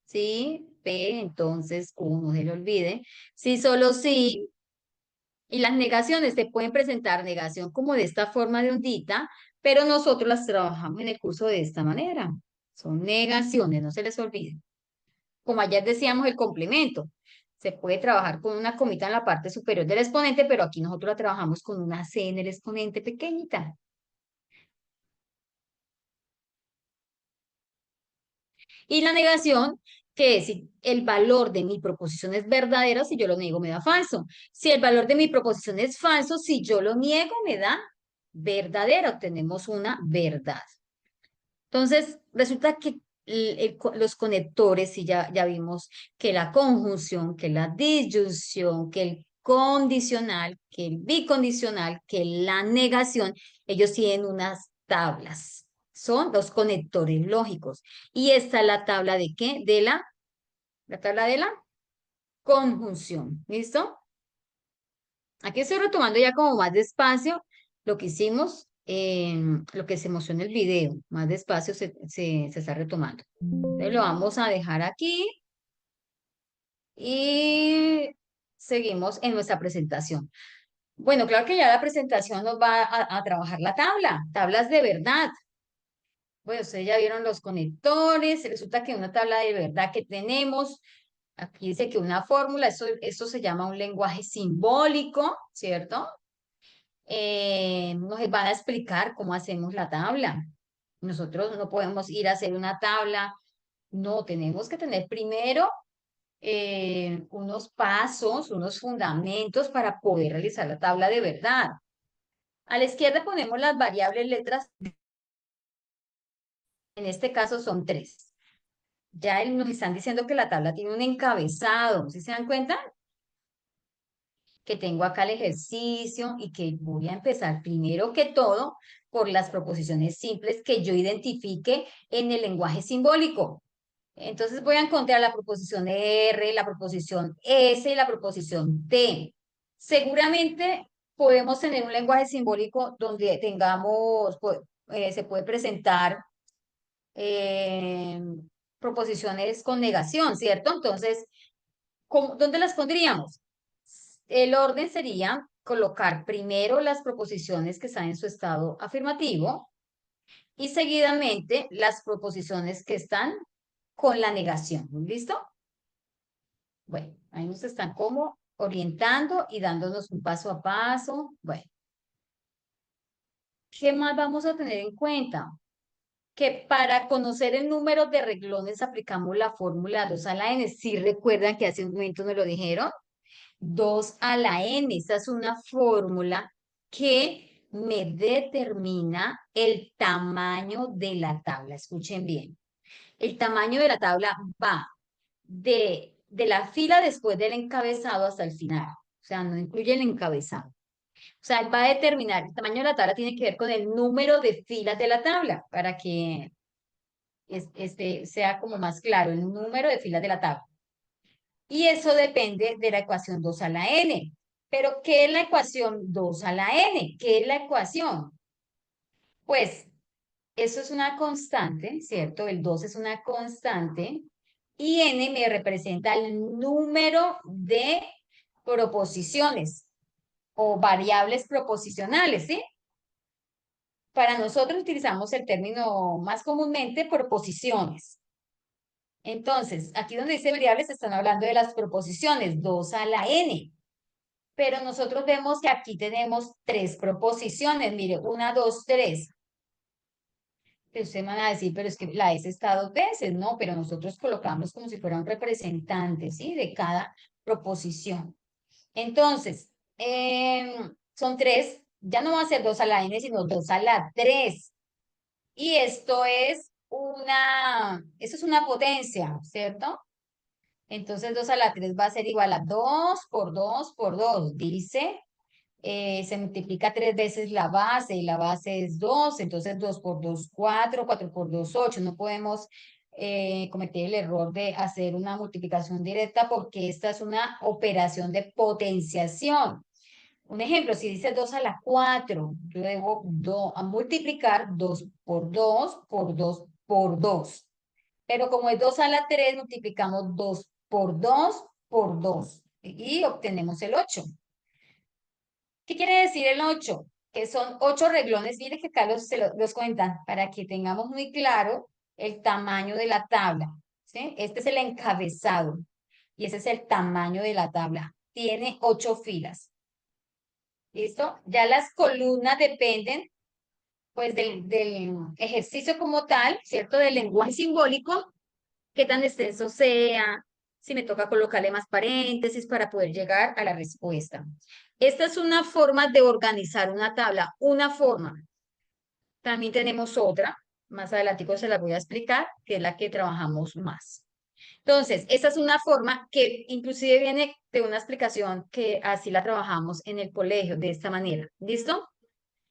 sí, P, entonces Q, no se le olvide. Sí, solo sí. Y las negaciones se pueden presentar negación como de esta forma de ondita, pero nosotros las trabajamos en el curso de esta manera. Son negaciones, no se les olvide. Como ayer decíamos, el complemento. Se puede trabajar con una comita en la parte superior del exponente, pero aquí nosotros la trabajamos con una C en el exponente pequeñita. Y la negación, que es si el valor de mi proposición es verdadero, si yo lo niego me da falso. Si el valor de mi proposición es falso, si yo lo niego me da verdadero. Obtenemos una verdad. Entonces, resulta que los conectores, y ya vimos que la conjunción, que la disyunción, que el condicional, que el bicondicional, que la negación, ellos tienen unas tablas. Son los conectores lógicos. Y esta es la tabla de qué? La tabla de la conjunción. ¿Listo? Aquí estoy retomando ya como más despacio lo que hicimos, lo que se mostró en el video. Más despacio se está retomando. Entonces lo vamos a dejar aquí y seguimos en nuestra presentación. Bueno, claro que ya la presentación nos va a trabajar la tabla, tablas de verdad. Bueno, ustedes ya vieron los conectores. Resulta que una tabla de verdad que tenemos, aquí dice que una fórmula, esto se llama un lenguaje simbólico, ¿cierto? Nos van a explicar cómo hacemos la tabla. Nosotros no podemos ir a hacer una tabla, no, tenemos que tener primero unos pasos, unos fundamentos para poder realizar la tabla de verdad. A la izquierda ponemos las variables letras, en este caso son 3. Ya nos están diciendo que la tabla tiene un encabezado, ¿sí se dan cuenta? Que tengo acá el ejercicio y que voy a empezar primero que todo por las proposiciones simples que yo identifique en el lenguaje simbólico. Entonces voy a encontrar la proposición R, la proposición S y la proposición T. Seguramente podemos tener un lenguaje simbólico donde tengamos, se puede presentar proposiciones con negación, ¿cierto? Entonces, ¿dónde las pondríamos? El orden sería colocar primero las proposiciones que están en su estado afirmativo y seguidamente las proposiciones que están con la negación. ¿Listo? Bueno, ahí nos están como orientando y dándonos un paso a paso. Bueno, ¿qué más vamos a tener en cuenta? Que para conocer el número de renglones aplicamos la fórmula 2 a la n. ¿Sí recuerdan que hace un momento nos lo dijeron? 2 a la n. Esta es una fórmula que me determina el tamaño de la tabla. Escuchen bien. El tamaño de la tabla va de la fila después del encabezado hasta el final. O sea, no incluye el encabezado. O sea, va a determinar, el tamaño de la tabla tiene que ver con el número de filas de la tabla, para que sea como más claro, el número de filas de la tabla. Y eso depende de la ecuación 2 a la n. Pero, ¿qué es la ecuación 2 a la n? ¿Qué es la ecuación? Pues, eso es una constante, ¿cierto? El 2 es una constante y n me representa el número de proposiciones o variables proposicionales, ¿sí? Para nosotros utilizamos el término más comúnmente proposiciones. Entonces, aquí donde dice variables están hablando de las proposiciones, 2 a la n. Pero nosotros vemos que aquí tenemos 3 proposiciones. Mire, 1, 2, 3. Ustedes van a decir, pero es que la S está 2 veces, ¿no? Pero nosotros colocamos como si fuera un representante, ¿sí? De cada proposición. Entonces, son 3. Ya no va a ser 2 a la n, sino 2 a la 3. Y esto es una potencia, ¿cierto? Entonces 2 a la 3 va a ser igual a 2 por 2 por 2. Dice, se multiplica 3 veces la base y la base es 2. Entonces 2 por 2, 4, 4 por 2, 8. No podemos cometer el error de hacer una multiplicación directa porque esta es una operación de potenciación. Un ejemplo, si dice 2 a la 4, yo debo multiplicar 2 por 2 por 2 por 2. Pero como es 2 a la 3, multiplicamos 2 por 2 por 2 y obtenemos el 8. ¿Qué quiere decir el 8? Que son 8 renglones. Mire que acá los cuentan para que tengamos muy claro el tamaño de la tabla, ¿sí? Este es el encabezado y ese es el tamaño de la tabla. Tiene 8 filas. ¿Listo? Ya las columnas dependen pues del ejercicio como tal, ¿cierto? Del lenguaje simbólico, qué tan extenso sea, si me toca colocarle más paréntesis para poder llegar a la respuesta. Esta es una forma de organizar una tabla, una forma. También tenemos otra, más adelante se la voy a explicar, que es la que trabajamos más. Entonces, esta es una forma que inclusive viene de una explicación que así la trabajamos en el colegio, de esta manera. ¿Listo?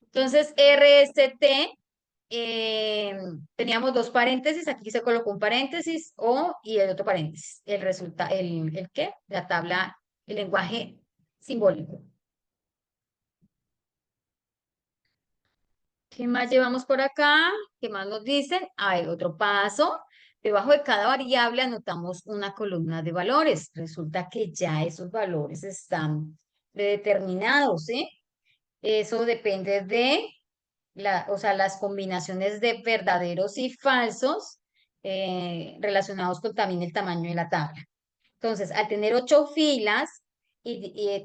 Entonces, RST, teníamos 2 paréntesis, aquí se colocó un paréntesis O y el otro paréntesis. ¿El qué? La tabla, el lenguaje simbólico. ¿Qué más llevamos por acá? ¿Qué más nos dicen? Hay otro paso. Debajo de cada variable anotamos una columna de valores. Resulta que ya esos valores están predeterminados, ¿sí? Eso depende de o sea, las combinaciones de verdaderos y falsos relacionados con también el tamaño de la tabla. Entonces, al tener 8 filas,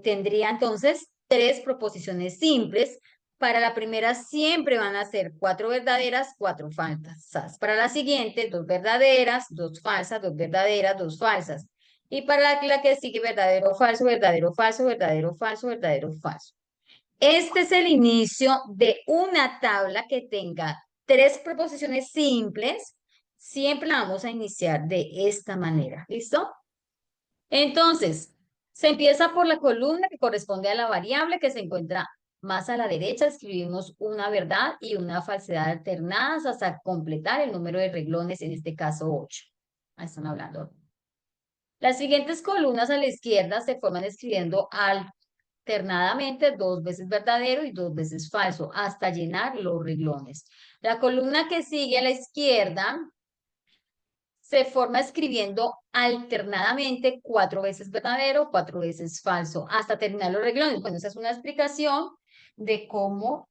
tendría entonces 3 proposiciones simples. Para la primera siempre van a ser 4 verdaderas, 4 falsas. Para la siguiente, 2 verdaderas, 2 falsas, 2 verdaderas, 2 falsas. Y para la que sigue, verdadero, falso, verdadero, falso, verdadero, falso, verdadero, falso. Este es el inicio de una tabla que tenga 3 proposiciones simples. Siempre la vamos a iniciar de esta manera. ¿Listo? Entonces, se empieza por la columna que corresponde a la variable que se encuentra más a la derecha. Escribimos una verdad y una falsedad alternadas hasta completar el número de renglones, en este caso 8. Ahí están hablando. Las siguientes columnas a la izquierda se forman escribiendo alternadamente 2 veces verdadero y 2 veces falso hasta llenar los renglones. La columna que sigue a la izquierda se forma escribiendo alternadamente 4 veces verdadero, 4 veces falso, hasta terminar los renglones. Bueno, esa es una explicación de cómo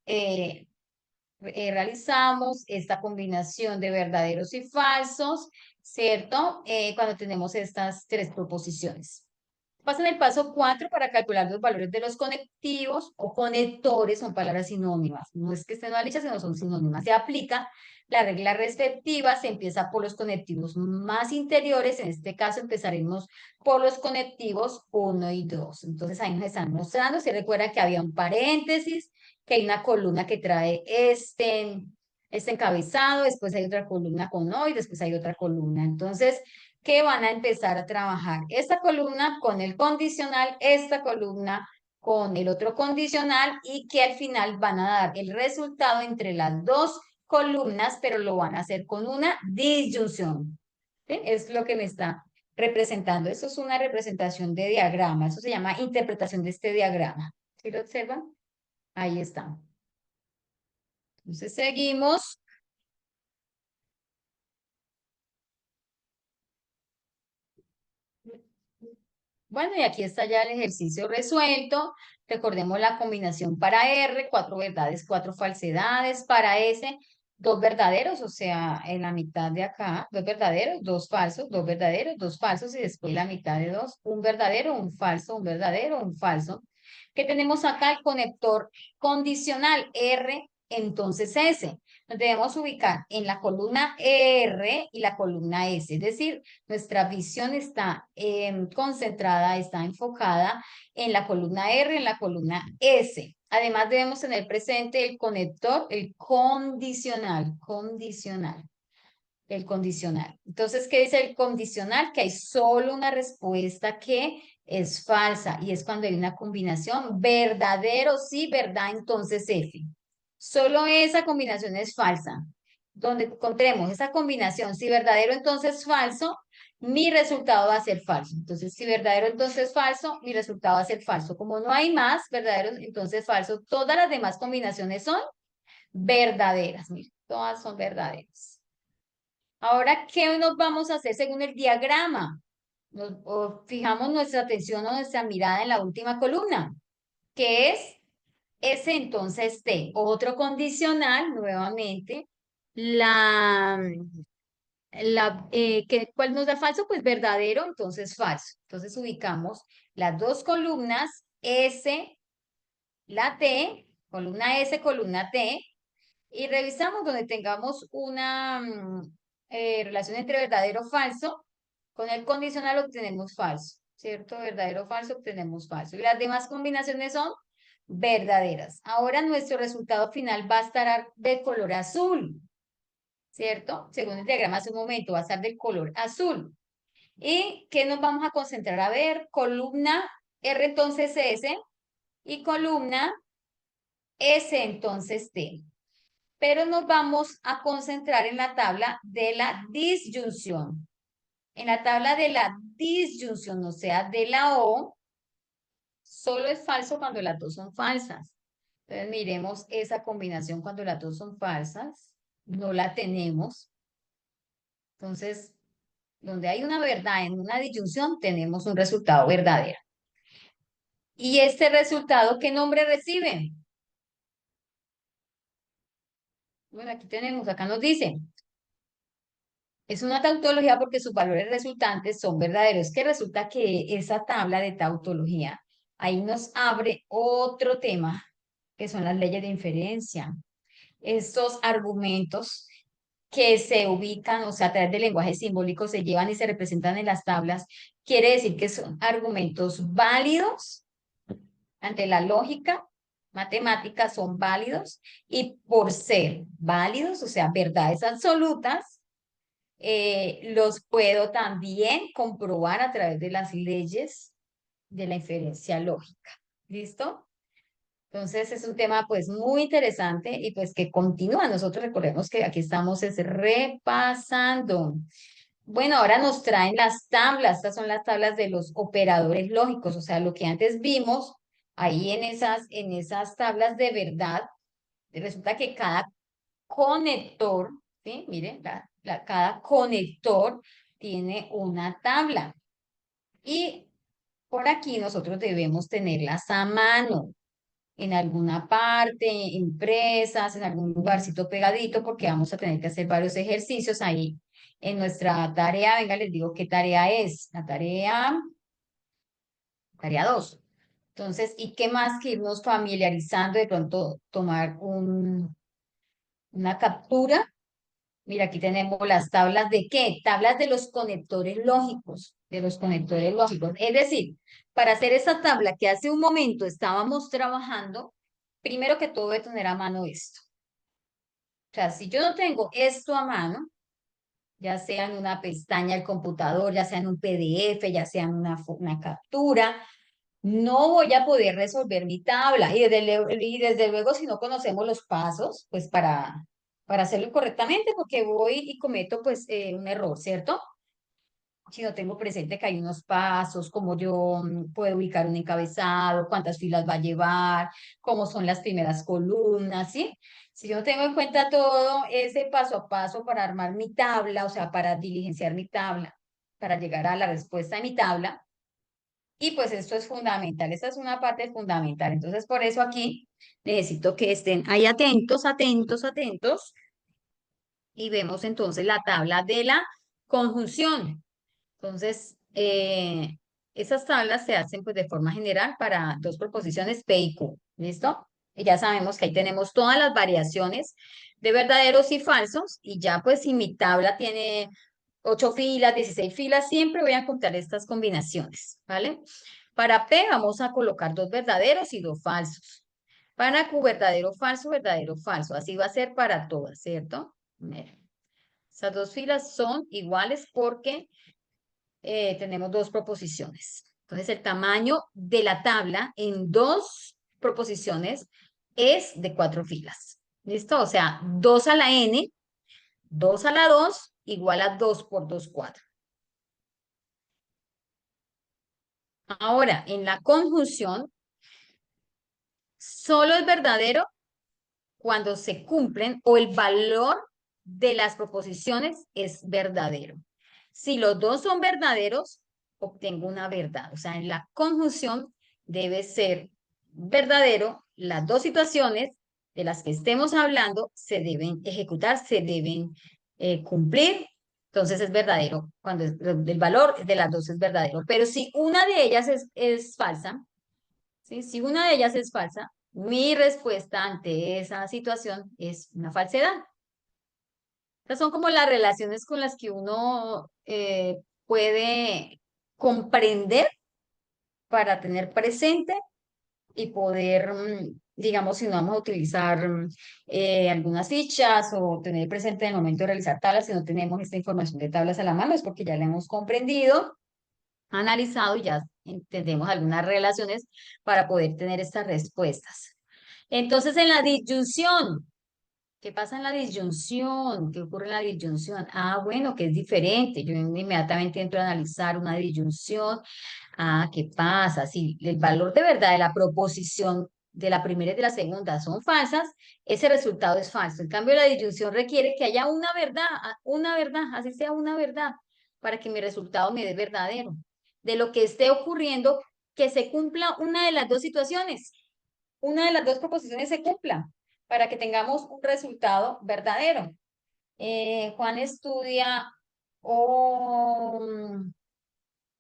realizamos esta combinación de verdaderos y falsos, ¿cierto? Cuando tenemos estas 3 proposiciones. Pasan el paso 4 para calcular los valores de los conectivos o conectores, son palabras sinónimas. No es que estén mal hechas, sino son sinónimas. Se aplica la regla respectiva, se empieza por los conectivos más interiores, en este caso empezaremos por los conectivos 1 y 2. Entonces ahí nos están mostrando, se recuerda que había un paréntesis, que hay una columna que trae este encabezado, después hay otra columna con O y después hay otra columna. Entonces, que van a empezar a trabajar esta columna con el condicional, esta columna con el otro condicional y que al final van a dar el resultado entre las 2 columnas, pero lo van a hacer con una disyunción. ¿Sí? Es lo que me está representando. Eso es una representación de diagrama. Eso se llama interpretación de este diagrama. ¿Sí lo observan? Ahí está. Entonces seguimos. Bueno, y aquí está ya el ejercicio resuelto. Recordemos la combinación para R, 4 verdades, 4 falsedades. Para S, 2 verdaderos, o sea, en la mitad de acá, 2 verdaderos, 2 falsos, 2 verdaderos, 2 falsos, y después la mitad de 2, un verdadero, un falso, un verdadero, un falso. ¿Qué tenemos acá? El conector condicional R, entonces S. Nos debemos ubicar en la columna R y la columna S, es decir, nuestra visión está concentrada, está enfocada en la columna R, en la columna S. Además debemos tener presente el conector, el condicional, el condicional. Entonces, ¿qué dice el condicional? Que hay solo una respuesta que es falsa y es cuando hay una combinación verdadero, sí, verdad, entonces F. Solo esa combinación es falsa. Donde encontremos esa combinación, si verdadero, entonces falso, mi resultado va a ser falso. Entonces, si verdadero, entonces falso, mi resultado va a ser falso. Como no hay más verdaderos, entonces falso. Todas las demás combinaciones son verdaderas. Miren, todas son verdaderas. Ahora, ¿qué nos vamos a hacer según el diagrama? Fijamos nuestra atención o nuestra mirada en la última columna, que es S entonces T. Otro condicional, nuevamente, ¿cuál nos da falso? Pues verdadero, entonces falso. Entonces ubicamos las 2 columnas, S, la T, columna S, columna T, y revisamos donde tengamos una relación entre verdadero o falso. Con el condicional obtenemos falso, ¿cierto? Verdadero o falso obtenemos falso. Y las demás combinaciones son verdaderas. Ahora nuestro resultado final va a estar de color azul, ¿cierto? Según el diagrama hace un momento, va a estar de color azul. ¿Y qué nos vamos a concentrar? A ver, columna R entonces S y columna S entonces T. Pero nos vamos a concentrar en la tabla de la disyunción. En la tabla de la disyunción, o sea, de la O, solo es falso cuando las 2 son falsas. Entonces miremos esa combinación cuando las 2 son falsas. No la tenemos. Entonces, donde hay una verdad en una disyunción, tenemos un resultado verdadero. ¿Y este resultado qué nombre recibe? Bueno, aquí tenemos, acá nos dice, es una tautología porque sus valores resultantes son verdaderos. Que resulta que esa tabla de tautología ahí nos abre otro tema, que son las leyes de inferencia. Estos argumentos que se ubican, o sea, a través del lenguaje simbólico se llevan y se representan en las tablas, quiere decir que son argumentos válidos ante la lógica matemática, son válidos, y por ser válidos, o sea, verdades absolutas, los puedo también comprobar a través de las leyes de la inferencia lógica. ¿Listo? Entonces es un tema pues muy interesante y pues que continúa. Nosotros recordemos que aquí estamos es repasando. Bueno, ahora nos traen las tablas. Estas son las tablas de los operadores lógicos, o sea, lo que antes vimos ahí en esas tablas de verdad. Resulta que cada conector, ¿sí? Miren, cada conector tiene una tabla. Y por aquí nosotros debemos tenerlas a mano, en alguna parte, impresas, en algún lugarcito pegadito, porque vamos a tener que hacer varios ejercicios ahí en nuestra tarea. Venga, les digo qué tarea es. La tarea 2. Entonces, ¿y qué más que irnos familiarizando? De pronto tomar una captura. Mira, aquí tenemos las tablas de ¿qué? Tablas de los conectores lógicos, de los conectores lógicos. Es decir, para hacer esa tabla que hace un momento estábamos trabajando, primero que todo voy a tener a mano esto. O sea, si yo no tengo esto a mano, ya sea en una pestaña del computador, ya sea en un PDF, ya sea en una captura, no voy a poder resolver mi tabla. Y desde luego, si no conocemos los pasos, pues para hacerlo correctamente, porque voy y cometo pues un error, ¿cierto? Si no tengo presente que hay unos pasos, cómo yo puedo ubicar un encabezado, cuántas filas va a llevar, cómo son las primeras columnas, ¿sí? Si yo no tengo en cuenta todo ese paso a paso para armar mi tabla, o sea, para diligenciar mi tabla, para llegar a la respuesta de mi tabla, y pues esto es fundamental, esta es una parte fundamental. Entonces, por eso aquí necesito que estén ahí atentos, atentos, atentos, y vemos entonces la tabla de la conjunción. Entonces, esas tablas se hacen pues de forma general para dos proposiciones P y Q. ¿Listo? Y ya sabemos que ahí tenemos todas las variaciones de verdaderos y falsos. Y ya pues si mi tabla tiene 8 filas, 16 filas, siempre voy a contar estas combinaciones. ¿Vale? Para P vamos a colocar dos verdaderos y dos falsos. Para Q, verdadero, falso, verdadero, falso. Así va a ser para todas, ¿cierto? Miren. Esas dos filas son iguales porque tenemos dos proposiciones. Entonces, el tamaño de la tabla en dos proposiciones es de 4 filas. ¿Listo? O sea, 2 a la n, 2 a la 2, igual a 2 por 2, 4. Ahora, en la conjunción, solo es verdadero cuando se cumplen o el valor de las proposiciones es verdadero. Si los dos son verdaderos, obtengo una verdad. O sea, en la conjunción debe ser verdadero. Las dos situaciones de las que estemos hablando se deben ejecutar, se deben cumplir. Entonces es verdadero cuando el valor de las dos es verdadero. Pero si una de ellas es falsa, ¿sí? Si una de ellas es falsa, mi respuesta ante esa situación es una falsedad. Estas son como las relaciones con las que uno puede comprender para tener presente y poder, digamos, si no vamos a utilizar algunas fichas o tener presente en el momento de realizar tablas, si no tenemos esta información de tablas a la mano, es porque ya la hemos comprendido, analizado y ya entendemos algunas relaciones para poder tener estas respuestas. Entonces, en la disyunción, ¿qué pasa en la disyunción? ¿Qué ocurre en la disyunción? Ah, bueno, que es diferente. Yo inmediatamente entro a analizar una disyunción. Ah, ¿qué pasa? Si el valor de verdad de la proposición de la primera y de la segunda son falsas, ese resultado es falso. En cambio, la disyunción requiere que haya una verdad, así sea una verdad, para que mi resultado me dé verdadero. De lo que esté ocurriendo, que se cumpla una de las dos situaciones, una de las dos proposiciones se cumpla. para que tengamos un resultado verdadero. Juan estudia o,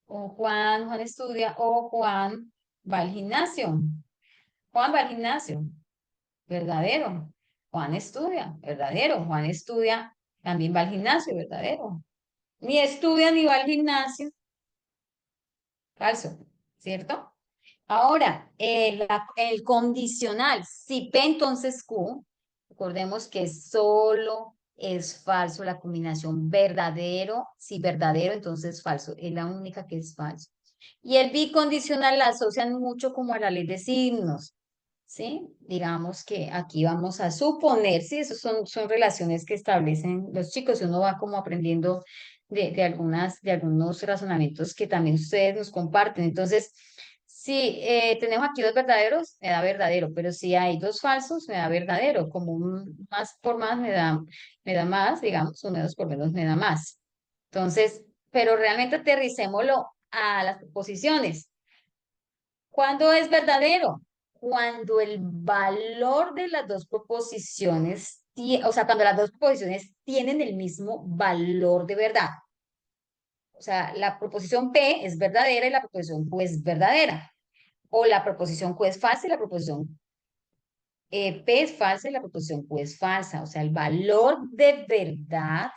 Juan estudia o Juan va al gimnasio. Juan va al gimnasio, verdadero. Juan estudia, verdadero. Juan estudia, también va al gimnasio, verdadero. Ni estudia ni va al gimnasio, falso, ¿cierto? Ahora, el condicional, si P entonces Q, recordemos que solo es falso la combinación verdadero, si verdadero, entonces falso, es la única que es falso. Y el bicondicional la asocian mucho como a la ley de signos, ¿sí? Digamos que aquí vamos a suponer, sí, esas son relaciones que establecen los chicos y uno va como aprendiendo de algunos razonamientos que también ustedes nos comparten. Entonces, si tenemos aquí dos verdaderos, me da verdadero, pero si hay dos falsos, me da verdadero, como un más por más me da más, digamos, un menos por menos me da más. Entonces, pero realmente aterricémoslo a las proposiciones. ¿Cuándo es verdadero? Cuando el valor de las dos proposiciones, o sea, cuando las dos proposiciones tienen el mismo valor de verdad. O sea, la proposición P es verdadera y la proposición Q es verdadera. O la proposición Q es falsa y la proposición P es falsa y la proposición Q es falsa. O sea, el valor de verdad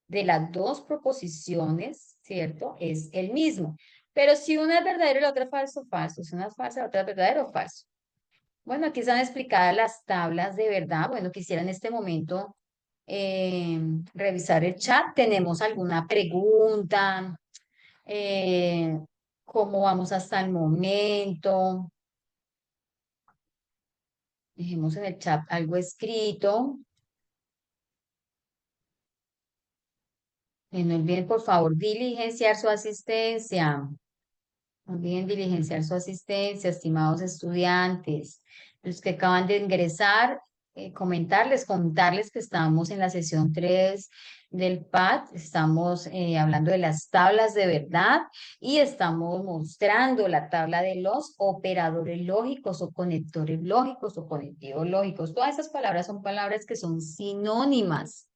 de las dos proposiciones, ¿cierto? Es el mismo. Pero si una es verdadera y la otra es falso, falso. Si una es falsa, la otra es verdadero, falso. Bueno, aquí están explicadas las tablas de verdad. Bueno, quisiera en este momento revisar el chat. ¿Tenemos alguna pregunta? Eh, ¿Cómo vamos hasta el momento? Dejemos en el chat algo escrito. No olviden, por favor, diligenciar su asistencia. No olviden diligenciar su asistencia, estimados estudiantes. Los que acaban de ingresar, contarles que estamos en la sesión 3 del PAT, estamos hablando de las tablas de verdad y estamos mostrando la tabla de los operadores lógicos o conectores lógicos o conectivos lógicos. Todas esas palabras son palabras que son sinónimas.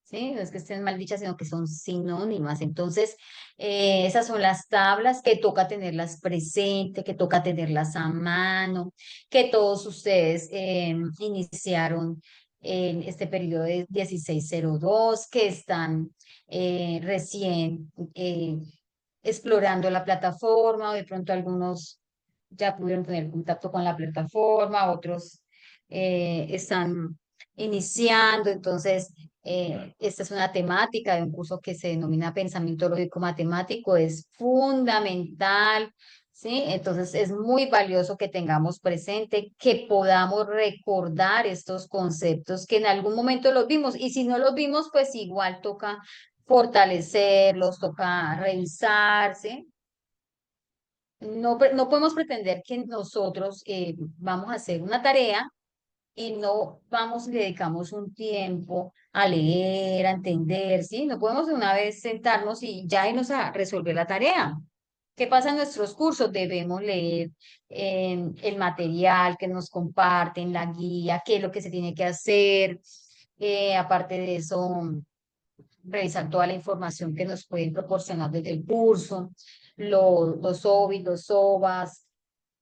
¿Sí? No es que estén mal dichas, sino que son sinónimas. Entonces, esas son las tablas que toca tenerlas presente, que toca tenerlas a mano, que todos ustedes iniciaron en este periodo de 1602, que están recién explorando la plataforma, o de pronto algunos ya pudieron tener contacto con la plataforma, otros están iniciando. Entonces, esta es una temática de un curso que se denomina pensamiento lógico matemático, es fundamental, ¿sí? Entonces es muy valioso que tengamos presente, que podamos recordar estos conceptos que en algún momento los vimos y si no los vimos, pues igual toca fortalecerlos, toca revisar, ¿sí? No podemos pretender que nosotros vamos a hacer una tarea y no vamos y le dedicamos un tiempo a leer, a entender, ¿sí? No podemos de una vez sentarnos y ya irnos a resolver la tarea. ¿Qué pasa en nuestros cursos? Debemos leer el material que nos comparten, la guía, qué es lo que se tiene que hacer. Aparte de eso, revisar toda la información que nos pueden proporcionar desde el curso, los OBIs, los OVAs.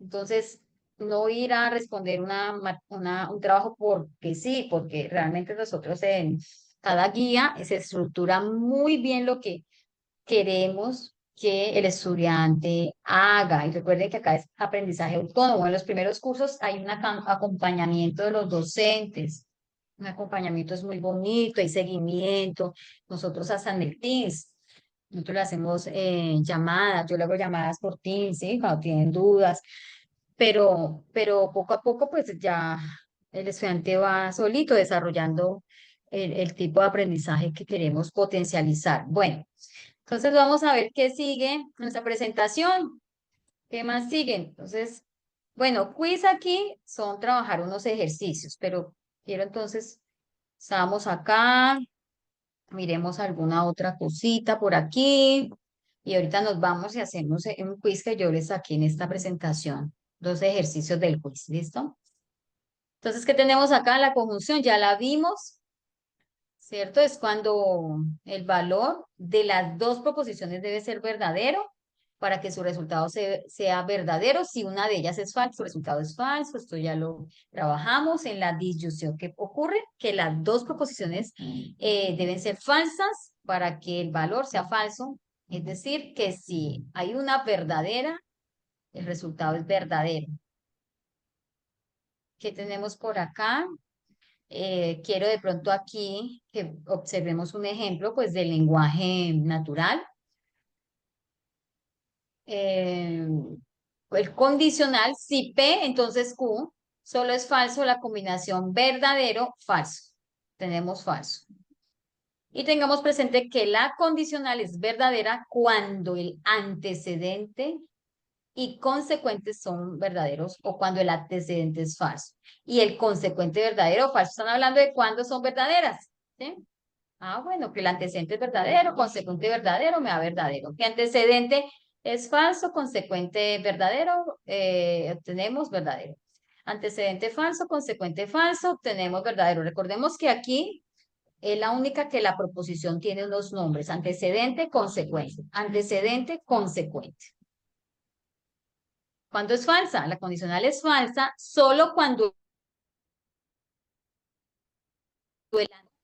Entonces, no ir a responder un trabajo porque sí, porque realmente nosotros en cada guía se estructura muy bien lo que queremos que el estudiante haga. Y recuerden que acá es aprendizaje autónomo. En los primeros cursos hay un acompañamiento de los docentes. Un acompañamiento es muy bonito, hay seguimiento. Nosotros hasta en el Teams, nosotros le hacemos llamadas, yo le hago llamadas por Teams, ¿sí? Cuando tienen dudas, pero poco a poco pues ya el estudiante va solito desarrollando el tipo de aprendizaje que queremos potencializar. Bueno, entonces vamos a ver qué sigue en nuestra presentación. ¿Qué más sigue? Entonces, bueno, quiz aquí son trabajar unos ejercicios, pero quiero entonces, estamos acá, miremos alguna otra cosita por aquí y ahorita nos vamos y hacemos un quiz que yo les saqué en esta presentación, dos ejercicios del quiz, ¿listo? Entonces, ¿qué tenemos acá? La conjunción, ya la vimos, ¿cierto? Es cuando el valor de las dos proposiciones debe ser verdadero para que su resultado sea verdadero. Si una de ellas es falsa, su resultado es falso. Esto ya lo trabajamos en la disyunción. ¿Qué ocurre? Que las dos proposiciones deben ser falsas para que el valor sea falso. Es decir, que si hay una verdadera, el resultado es verdadero. ¿Qué tenemos por acá? Quiero de pronto aquí que observemos un ejemplo pues del lenguaje natural. El condicional, si P, entonces Q, solo es falso la combinación verdadero, falso. Tenemos falso. Y tengamos presente que la condicional es verdadera cuando el antecedente y consecuentes son verdaderos o cuando el antecedente es falso. Y el consecuente verdadero o falso, están hablando de cuándo son verdaderas, ¿sí? Ah, bueno, que el antecedente es verdadero, consecuente verdadero, me da verdadero. Que antecedente es falso, consecuente verdadero, obtenemos verdadero. Antecedente falso, consecuente falso, obtenemos verdadero. Recordemos que aquí es la única que la proposición tiene unos nombres, antecedente, consecuente. Antecedente, consecuente. ¿Cuándo es falsa? La condicional es falsa solo cuando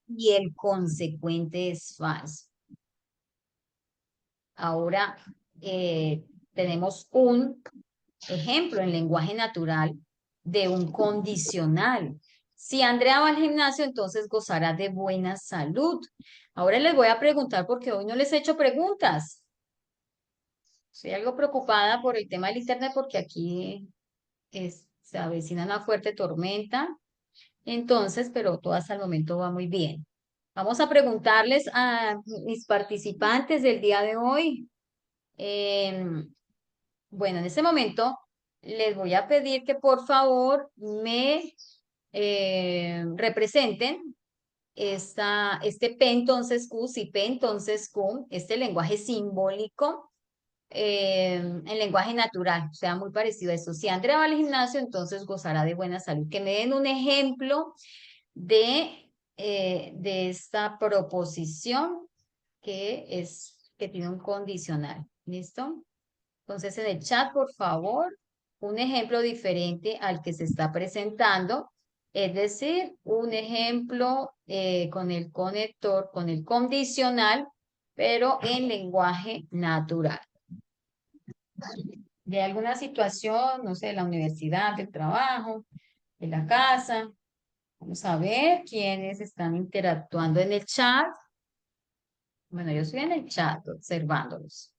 y el consecuente es falso. Ahora tenemos un ejemplo en lenguaje natural de un condicional. Si Andrea va al gimnasio, entonces gozará de buena salud. Ahora les voy a preguntar porque hoy no les he hecho preguntas. Estoy algo preocupada por el tema del internet porque aquí se avecina una fuerte tormenta. Entonces, pero todo hasta el momento va muy bien. Vamos a preguntarles a mis participantes del día de hoy. Bueno, en este momento les voy a pedir que por favor me representen este P entonces Q, si P entonces Q, este lenguaje simbólico en lenguaje natural, o sea, muy parecido a eso. Si Andrea va al gimnasio, entonces gozará de buena salud. Que me den un ejemplo de esta proposición que tiene un condicional. ¿Listo? Entonces, en el chat, por favor, un ejemplo diferente al que se está presentando, es decir, un ejemplo con el conector, con el condicional, pero en lenguaje natural. De alguna situación, no sé, de la universidad, del trabajo, de la casa. Vamos a ver quiénes están interactuando en el chat. Bueno, yo estoy en el chat observándolos.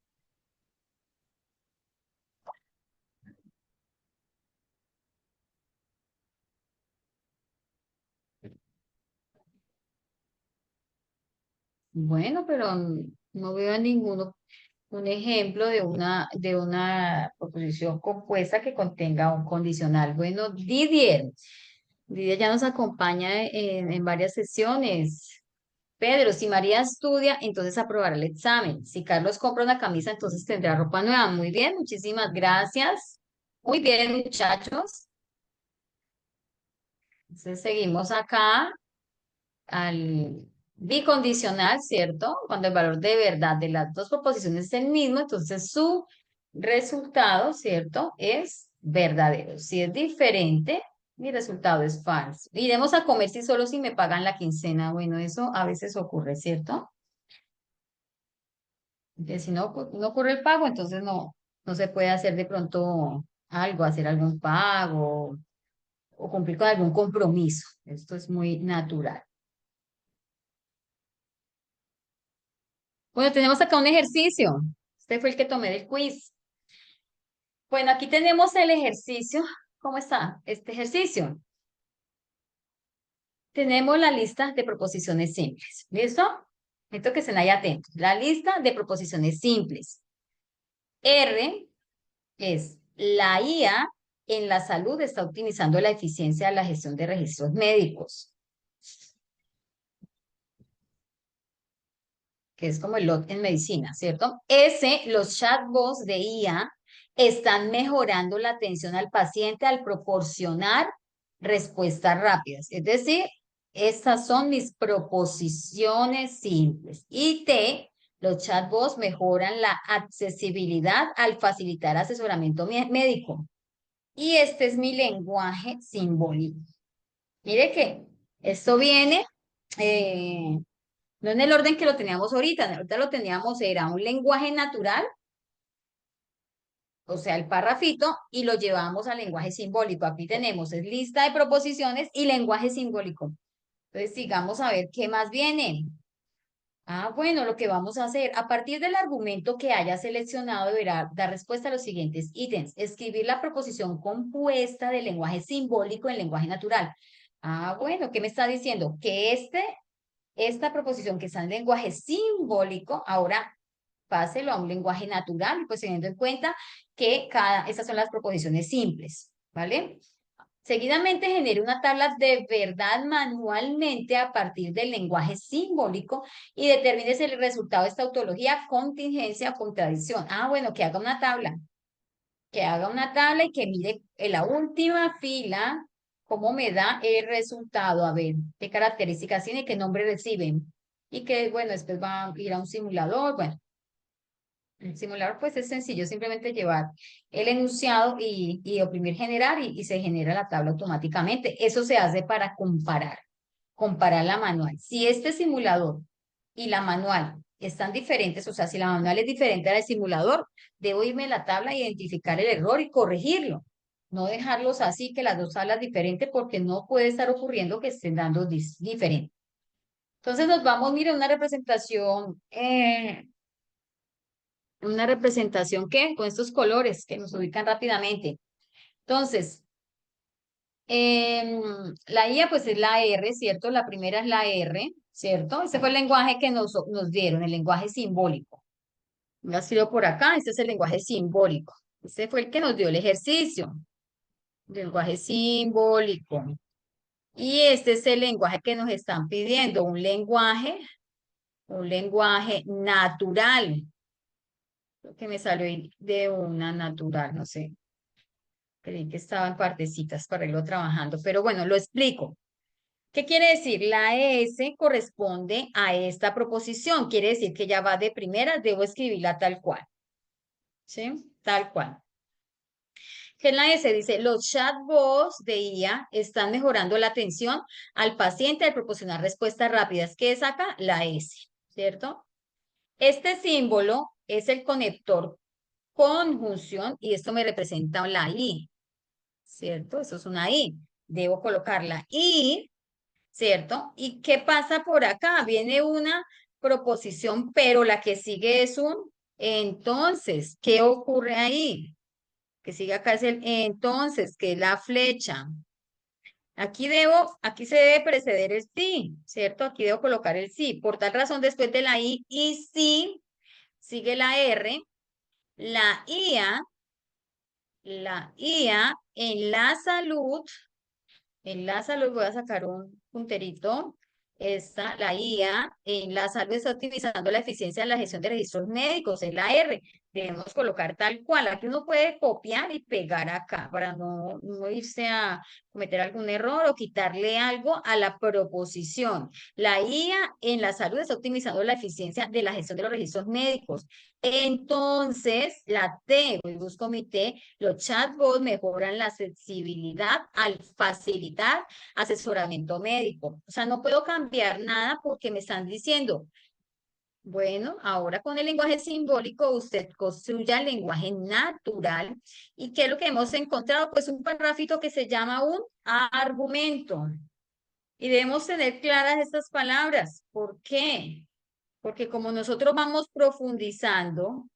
Bueno, pero no veo a ninguno un ejemplo de una proposición compuesta que contenga un condicional. Bueno, Didier ya nos acompaña en varias sesiones. Pedro, si María estudia, entonces aprobará el examen. Si Carlos compra una camisa, entonces tendrá ropa nueva. Muy bien, muchísimas gracias. Muy bien, muchachos. Entonces seguimos acá al bicondicional, ¿cierto? Cuando el valor de verdad de las dos proposiciones es el mismo, entonces su resultado, ¿cierto? Es verdadero. Si es diferente, mi resultado es falso. Iremos a comer si solo si me pagan la quincena. Bueno, eso a veces ocurre, ¿cierto? Que si no ocurre el pago, entonces no se puede hacer de pronto algo, hacer algún pago o cumplir con algún compromiso. Esto es muy natural. Bueno, tenemos acá un ejercicio. Este fue el que tomé del quiz. Bueno, aquí tenemos el ejercicio. ¿Cómo está este ejercicio? Tenemos la lista de proposiciones simples. ¿Listo? Necesito que estén ahí atentos. La lista de proposiciones simples. R es la IA en la salud está optimizando la eficiencia de la gestión de registros médicos, que es como el LOT en medicina, ¿cierto? S, los chatbots de IA están mejorando la atención al paciente al proporcionar respuestas rápidas. Es decir, estas son mis proposiciones simples. Y T, los chatbots mejoran la accesibilidad al facilitar asesoramiento médico. Y este es mi lenguaje simbólico. Mire que esto viene, no en el orden que lo teníamos ahorita. Ahorita lo teníamos, era un lenguaje natural, o sea, el parrafito, y lo llevamos al lenguaje simbólico. Aquí tenemos es lista de proposiciones y lenguaje simbólico. Entonces, sigamos a ver qué más viene. Ah, bueno, lo que vamos a hacer, a partir del argumento que haya seleccionado, deberá dar respuesta a los siguientes ítems. Escribir la proposición compuesta del lenguaje simbólico en lenguaje natural. Ah, bueno, ¿qué me está diciendo? Que esta proposición que está en lenguaje simbólico, ahora páselo a un lenguaje natural, pues teniendo en cuenta que estas son las proposiciones simples, ¿vale? Seguidamente genere una tabla de verdad manualmente a partir del lenguaje simbólico y determine si el resultado de esta tautología, contingencia o contradicción. Ah, bueno, que haga una tabla. Que haga una tabla y que mire en la última fila cómo me da el resultado. A ver, qué características tiene, qué nombre reciben. Y que, bueno, después va a ir a un simulador. Bueno, el simulador pues es sencillo, simplemente llevar el enunciado y oprimir generar y se genera la tabla automáticamente. Eso se hace para comparar la manual. Si este simulador y la manual están diferentes, o sea, si la manual es diferente al simulador, debo irme a la tabla e identificar el error y corregirlo. No dejarlos así, que las dos tablas diferentes, porque no puede estar ocurriendo que estén dando diferente. Entonces nos vamos, mire, una representación que con estos colores que nos ubican rápidamente. Entonces, la IA pues es la R, ¿cierto? La primera es la R, ¿cierto? Ese fue el lenguaje que nos dieron, el lenguaje simbólico. Ha sido por acá, este es el lenguaje simbólico. Este fue el que nos dio el ejercicio. Lenguaje simbólico. Y este es el lenguaje que nos están pidiendo, un lenguaje natural. Creo que me salió de una natural, no sé. Creí que estaba en partecitas para irlo trabajando, pero bueno, lo explico. ¿Qué quiere decir? La S corresponde a esta proposición. Quiere decir que ya va de primera, debo escribirla tal cual. ¿Sí? Tal cual. Que en la S dice, los chatbots de IA están mejorando la atención al paciente al proporcionar respuestas rápidas. ¿Qué es acá? La S, ¿cierto? Este símbolo es el conector conjunción y esto me representa la I, ¿cierto? Eso es una I. Debo colocar la I, ¿cierto? ¿Y qué pasa por acá? Viene una proposición, pero la que sigue es un entonces. ¿Qué ocurre ahí? Que sigue acá es el entonces, que es la flecha. Aquí se debe preceder el sí, ¿cierto? Aquí debo colocar el sí. Por tal razón, después de la I y sí, sigue la R, la IA en la salud voy a sacar un punterito. La IA en la salud está optimizando la eficiencia de la gestión de registros médicos, es la R. Debemos colocar tal cual. Aquí uno puede copiar y pegar acá para no irse a cometer algún error o quitarle algo a la proposición. La IA en la salud está optimizando la eficiencia de la gestión de los registros médicos. Entonces, la T, hoy busco mi T, los chatbots mejoran la accesibilidad al facilitar asesoramiento médico. O sea, no puedo cambiar nada porque me están diciendo, bueno, ahora con el lenguaje simbólico usted construya el lenguaje natural. ¿Y qué es lo que hemos encontrado? Pues un parrafito que se llama un argumento. Y debemos tener claras estas palabras. ¿Por qué? Porque como nosotros vamos profundizando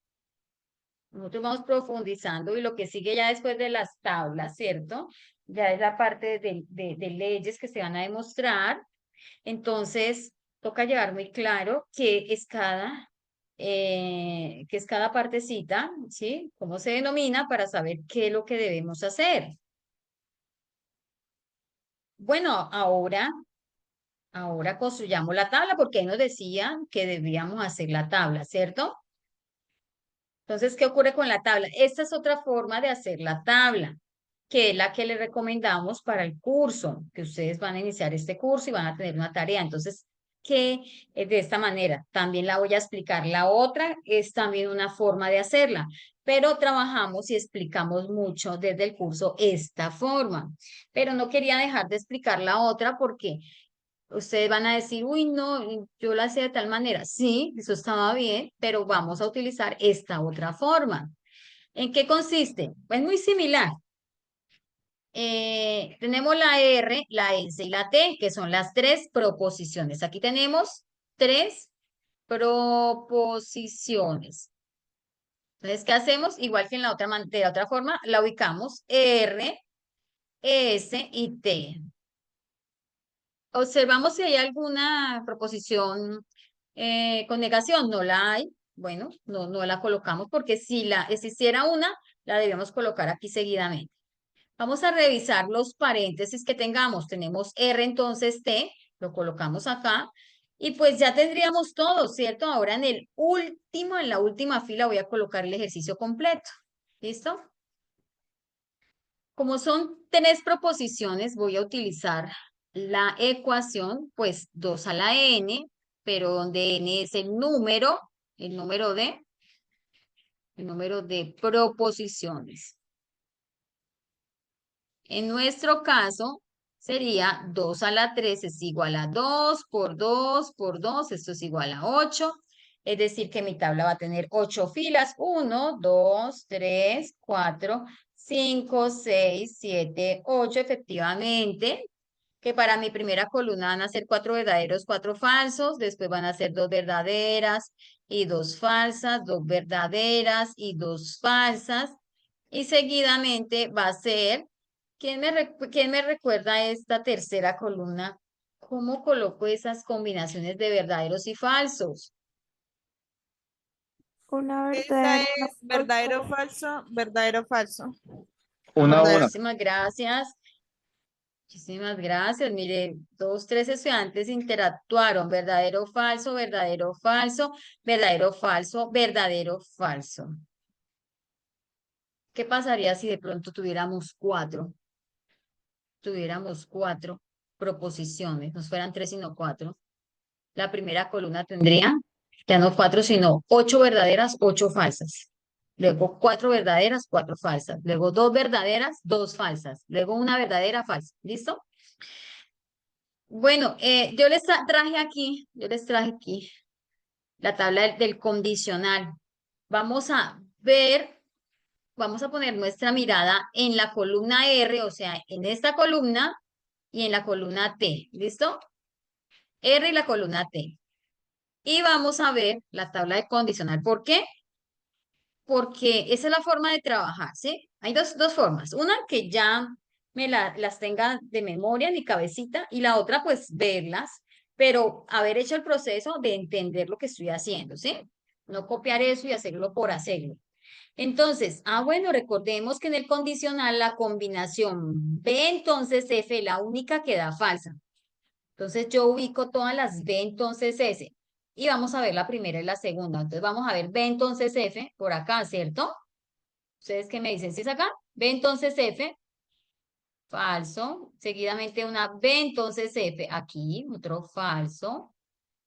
y lo que sigue ya después de las tablas, ¿cierto? Ya es la parte de leyes que se van a demostrar. Entonces, toca llevar muy claro qué es cada partecita, ¿sí? Cómo se denomina para saber qué es lo que debemos hacer. Bueno, ahora construyamos la tabla porque ahí nos decían que debíamos hacer la tabla, ¿cierto? Entonces, ¿qué ocurre con la tabla? Esta es otra forma de hacer la tabla. que es la que les recomendamos para el curso, que ustedes van a iniciar este curso y van a tener una tarea. Entonces, que de esta manera, también la voy a explicar. La otra es también una forma de hacerla, pero trabajamos y explicamos mucho desde el curso esta forma. Pero no quería dejar de explicar la otra porque ustedes van a decir, uy, no, yo la hacía de tal manera. Sí, eso estaba bien, pero vamos a utilizar esta otra forma. ¿En qué consiste? Pues muy similar. Tenemos la R, la S y la T, que son las tres proposiciones. Aquí tenemos tres proposiciones. Entonces, ¿qué hacemos? Igual que en la otra, de la otra forma, la ubicamos R, S y T. Observamos si hay alguna proposición con negación. No la hay. Bueno, no la colocamos porque si la existiera una, la debemos colocar aquí seguidamente. Vamos a revisar los paréntesis que tengamos. Tenemos R, entonces T, lo colocamos acá. Y pues ya tendríamos todo, ¿cierto? Ahora en la última fila voy a colocar el ejercicio completo. ¿Listo? Como son tres proposiciones, voy a utilizar la ecuación, pues 2 a la n, pero donde n es el número de proposiciones. En nuestro caso, sería 2 a la 3 es igual a 2 por 2 por 2, esto es igual a 8. Es decir, que mi tabla va a tener 8 filas. 1, 2, 3, 4, 5, 6, 7, 8, efectivamente. Que para mi primera columna van a ser 4 verdaderos, 4 falsos. Después van a ser 2 verdaderas y 2 falsas, 2 verdaderas y 2 falsas. Y seguidamente va a ser, ¿quién me recuerda esta tercera columna? ¿Cómo coloco esas combinaciones de verdaderos y falsos? Una Esa verdadera, es verdadero, falso, verdadero, falso. Una a una. Muchísimas gracias. Muchísimas gracias. Mire, 2, 3 estudiantes interactuaron. Verdadero, falso, verdadero, falso, verdadero, falso, verdadero, falso. ¿Qué pasaría si de pronto tuviéramos 4? Tuviéramos 4 proposiciones, no fueran 3 sino 4. La primera columna tendría ya no 4 sino 8 verdaderas, 8 falsas. Luego 4 verdaderas, 4 falsas. Luego 2 verdaderas, 2 falsas. Luego una verdadera, falsa. ¿Listo? Bueno, yo les traje aquí la tabla del condicional. Vamos a poner nuestra mirada en la columna R, o sea, en esta columna y en la columna T. ¿Listo? R y la columna T. Y vamos a ver la tabla de condicional. ¿Por qué? Porque esa es la forma de trabajar, ¿sí? Hay dos formas. Una que ya las tenga de memoria en mi cabecita y la otra pues verlas, pero haber hecho el proceso de entender lo que estoy haciendo, ¿sí? No copiar eso y hacerlo por hacerlo. Entonces, bueno, recordemos que en el condicional la combinación B entonces F es la única que da falsa. Entonces yo ubico todas las B entonces S. Y vamos a ver la primera y la segunda. Entonces vamos a ver B entonces F por acá, ¿cierto? ¿Ustedes qué me dicen? ¿Si es acá? B entonces F, falso. Seguidamente una B entonces F, aquí, otro falso.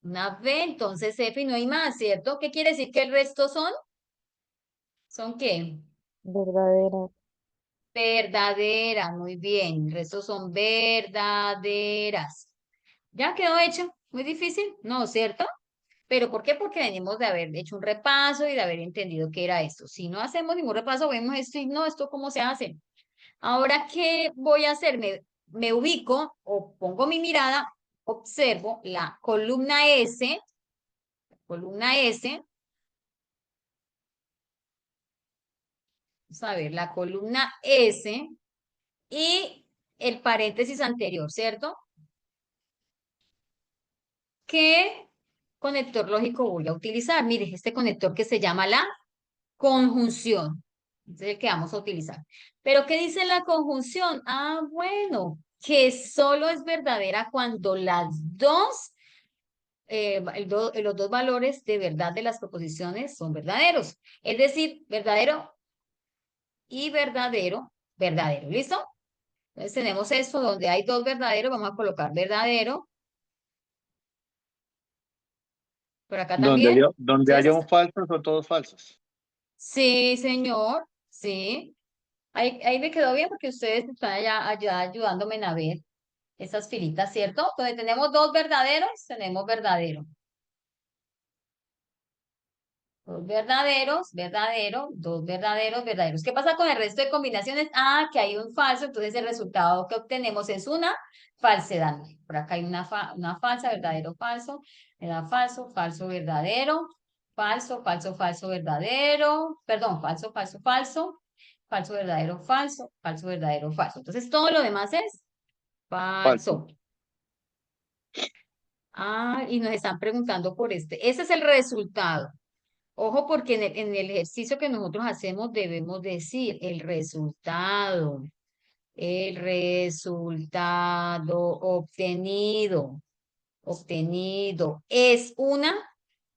Una B entonces F y no hay más, ¿cierto? ¿Qué quiere decir que el resto son? ¿Son qué? verdadera. Verdaderas, muy bien. El resto son verdaderas. ¿Ya quedó hecho? ¿Muy difícil? No, ¿cierto? ¿Pero por qué? Porque venimos de haber hecho un repaso y de haber entendido qué era esto. Si no hacemos ningún repaso, vemos esto y no, ¿esto cómo se hace? Ahora, ¿qué voy a hacer? Me ubico o pongo mi mirada, observo la columna S, vamos a ver, la columna S y el paréntesis anterior, ¿cierto? ¿Qué conector lógico voy a utilizar? Mire, este conector que se llama la conjunción. Es el que vamos a utilizar. ¿Pero qué dice la conjunción? Bueno, que solo es verdadera cuando las dos, los dos valores de verdad de las proposiciones son verdaderos. Es decir, verdadero y verdadero verdadero. ¿Listo? Entonces tenemos esto donde hay dos verdaderos, vamos a colocar verdadero. Por acá también. Donde haya un falso, son todos falsos. Sí, señor. Sí. Ahí me quedó bien porque ustedes están allá ayudándome a ver esas filitas, ¿cierto? Donde tenemos dos verdaderos, tenemos verdadero. Dos verdaderos, verdadero, dos verdaderos, verdaderos. ¿Qué pasa con el resto de combinaciones? Ah, que hay un falso, entonces el resultado que obtenemos es una falsedad. Por acá hay una falsa, verdadero, falso, era falso, falso, verdadero, falso, falso, falso, verdadero, perdón, falso, falso, falso, falso, verdadero, falso, falso, verdadero, falso. Entonces todo lo demás es Falso. falso. Ah, y nos están preguntando por este. Ese es el resultado. Ojo, porque en el ejercicio que nosotros hacemos debemos decir el resultado obtenido es una,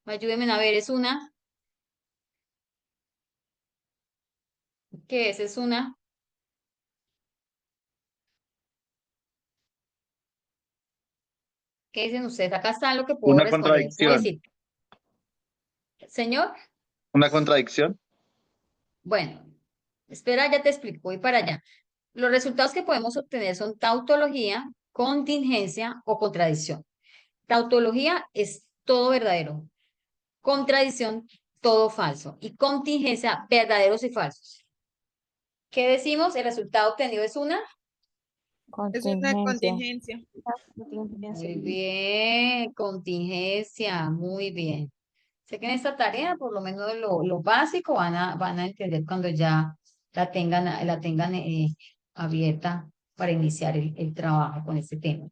ayúdenme a ver, es una, ¿qué es? Es una, ¿qué dicen ustedes? Acá está lo que puedo Una responder, puedo contradicción. decir, señor, Una contradicción. bueno, espera, ya te explico, voy para allá. Los resultados que podemos obtener son tautología, contingencia o contradicción. Tautología es todo verdadero. Contradicción, todo falso. Y contingencia, verdaderos y falsos. ¿Qué decimos? El resultado obtenido es una. Es una Contingencia. contingencia. Muy bien, contingencia, muy bien. Sé que en esta tarea, por lo menos lo básico, van a entender cuando ya la tengan abierta para iniciar el trabajo con este tema.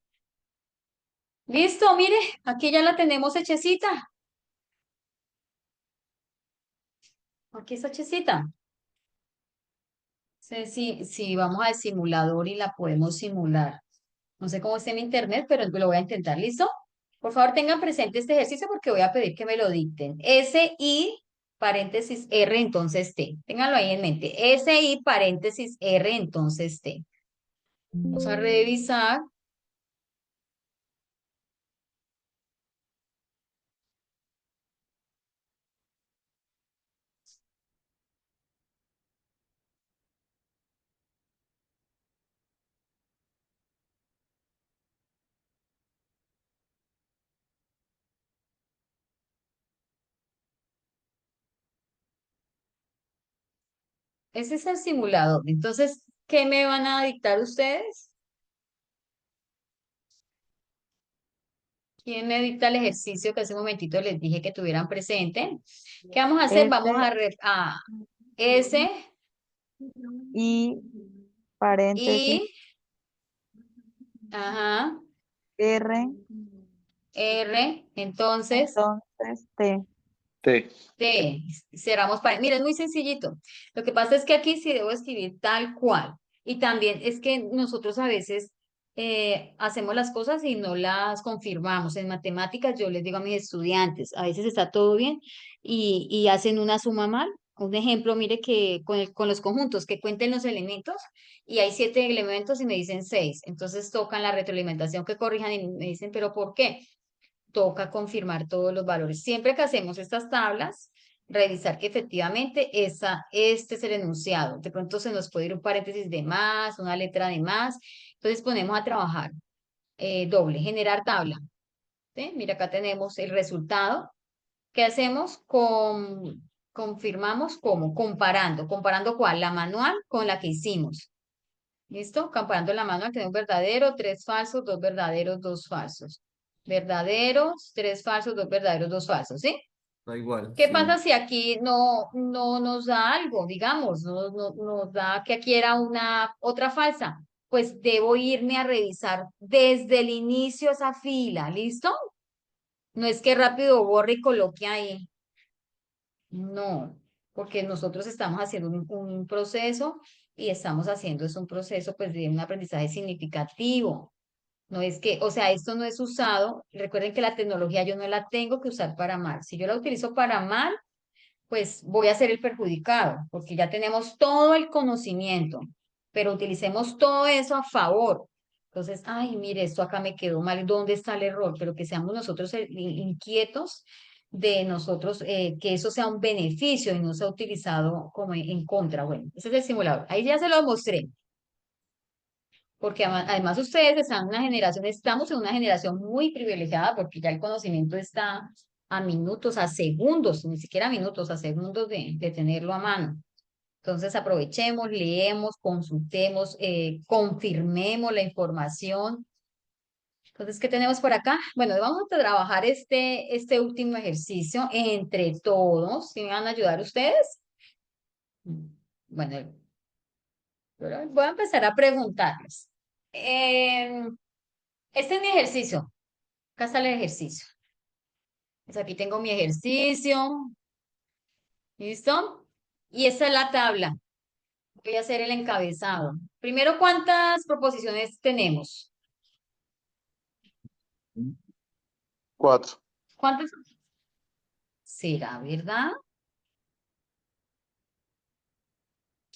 Listo, mire, aquí ya la tenemos hechecita. Aquí está hechecita. Sé si vamos al simulador y la podemos simular. No sé cómo está en internet, pero lo voy a intentar. ¿Listo? Por favor, tengan presente este ejercicio porque voy a pedir que me lo dicten. SI, paréntesis R, entonces T. Ténganlo ahí en mente. SI, paréntesis R, entonces T. Vamos a revisar. Ese es el simulador. Entonces, ¿qué me van a dictar ustedes? ¿Quién me dicta el ejercicio que hace un momentito les dije que tuvieran presente? ¿Qué vamos a hacer? Vamos a S Y paréntesis I, ajá, R, R, entonces entonces T. T. T, cerramos para. Mira, es muy sencillito. Lo que pasa es que aquí sí debo escribir tal cual. Y también es que nosotros a veces hacemos las cosas y no las confirmamos. En matemáticas yo les digo a mis estudiantes, a veces está todo bien y hacen una suma mal. Un ejemplo, mire que con los conjuntos, que cuenten los elementos y hay 7 elementos y me dicen 6. Entonces tocan la retroalimentación que corrijan y me dicen, ¿pero por qué? Toca confirmar todos los valores. Siempre que hacemos estas tablas, revisar que efectivamente este es el enunciado. De pronto se nos puede ir un paréntesis de más, una letra de más. Entonces ponemos a trabajar doble, generar tabla. ¿Sí? Mira, acá tenemos el resultado. ¿Qué hacemos? Confirmamos cómo, comparando cuál, la manual con la que hicimos. ¿Listo? Comparando la manual, tenemos verdadero, 3 falsos, 2 verdaderos, 2 falsos. Verdaderos, 3 falsos, 2 verdaderos, 2 falsos, ¿sí? Da igual. ¿Qué Sí. pasa si aquí no nos da algo, digamos, no nos da que aquí era una otra falsa? Pues debo irme a revisar desde el inicio esa fila, ¿listo? No es que rápido borre y coloque ahí. No, porque nosotros estamos haciendo un proceso y estamos haciendo es un proceso pues de un aprendizaje significativo. No es que, o sea, esto no es usado. Recuerden que la tecnología yo no la tengo que usar para mal. Si yo la utilizo para mal, pues voy a ser el perjudicado, porque ya tenemos todo el conocimiento, pero utilicemos todo eso a favor. Entonces, ay, mire, esto acá me quedó mal, ¿dónde está el error? Pero que seamos nosotros inquietos de nosotros, que eso sea un beneficio y no sea utilizado como en contra. Bueno, ese es el simulador. Ahí ya se lo mostré. Porque además ustedes están en una generación, estamos en una generación muy privilegiada porque ya el conocimiento está a minutos, a segundos, ni siquiera a minutos, a segundos de tenerlo a mano. Entonces aprovechemos, leemos, consultemos, confirmemos la información. Entonces, ¿qué tenemos por acá? Bueno, vamos a trabajar este último ejercicio entre todos. ¿Sí me van a ayudar ustedes? Bueno, voy a empezar a preguntarles. Este es mi ejercicio. Acá está el ejercicio. Pues aquí tengo mi ejercicio. ¿Listo? Y esta es la tabla. Voy a hacer el encabezado. Primero, ¿cuántas proposiciones tenemos? 4. ¿Cuántas? ¿Será verdad?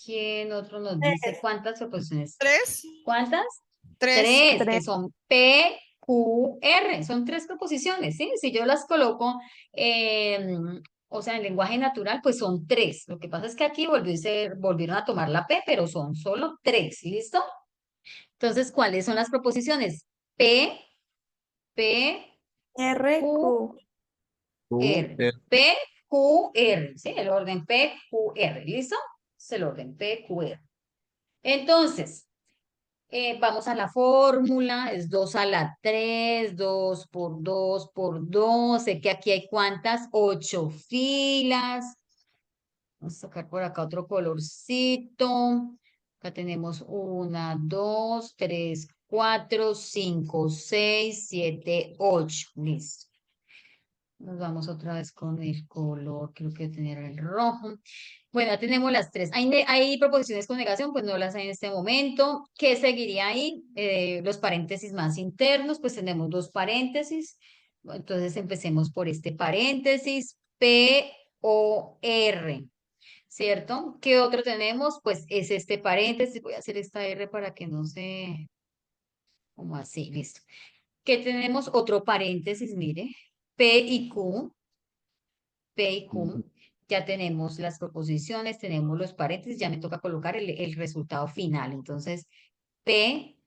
¿Quién otro nos dice cuántas proposiciones? 3. ¿Cuántas? 3. Tres, que son P, Q, R. Son tres proposiciones, ¿sí? Si yo las coloco, o sea, en lenguaje natural, pues son tres. Lo que pasa es que aquí volvieron a tomar la P, pero son solo tres, ¿listo? Entonces, ¿cuáles son las proposiciones? P, P, R, Q, Q. R. P, Q, R, ¿sí? El orden P, Q, R, ¿listo? Es el orden P, Q, R. Entonces, vamos a la fórmula, es 2 a la 3, 2 por 2 por 2. Sé que aquí hay cuántas, 8 filas. Vamos a sacar por acá otro colorcito. Acá tenemos 1, 2, 3, 4, 5, 6, 7, 8. Listo. Nos vamos otra vez con el color, creo que tener el rojo. Bueno, ya tenemos las tres. ¿Hay proposiciones con negación? Pues no las hay en este momento. ¿Qué seguiría ahí? Los paréntesis más internos, pues tenemos dos paréntesis. Entonces empecemos por este paréntesis, P, O, R, ¿cierto? ¿Qué otro tenemos? Pues es este paréntesis. Voy a hacer esta R para que no se... Como así, listo. ¿Qué tenemos? Otro paréntesis, mire. P y Q. P y Q, ya tenemos las proposiciones, tenemos los paréntesis, ya me toca colocar el resultado final. Entonces, P,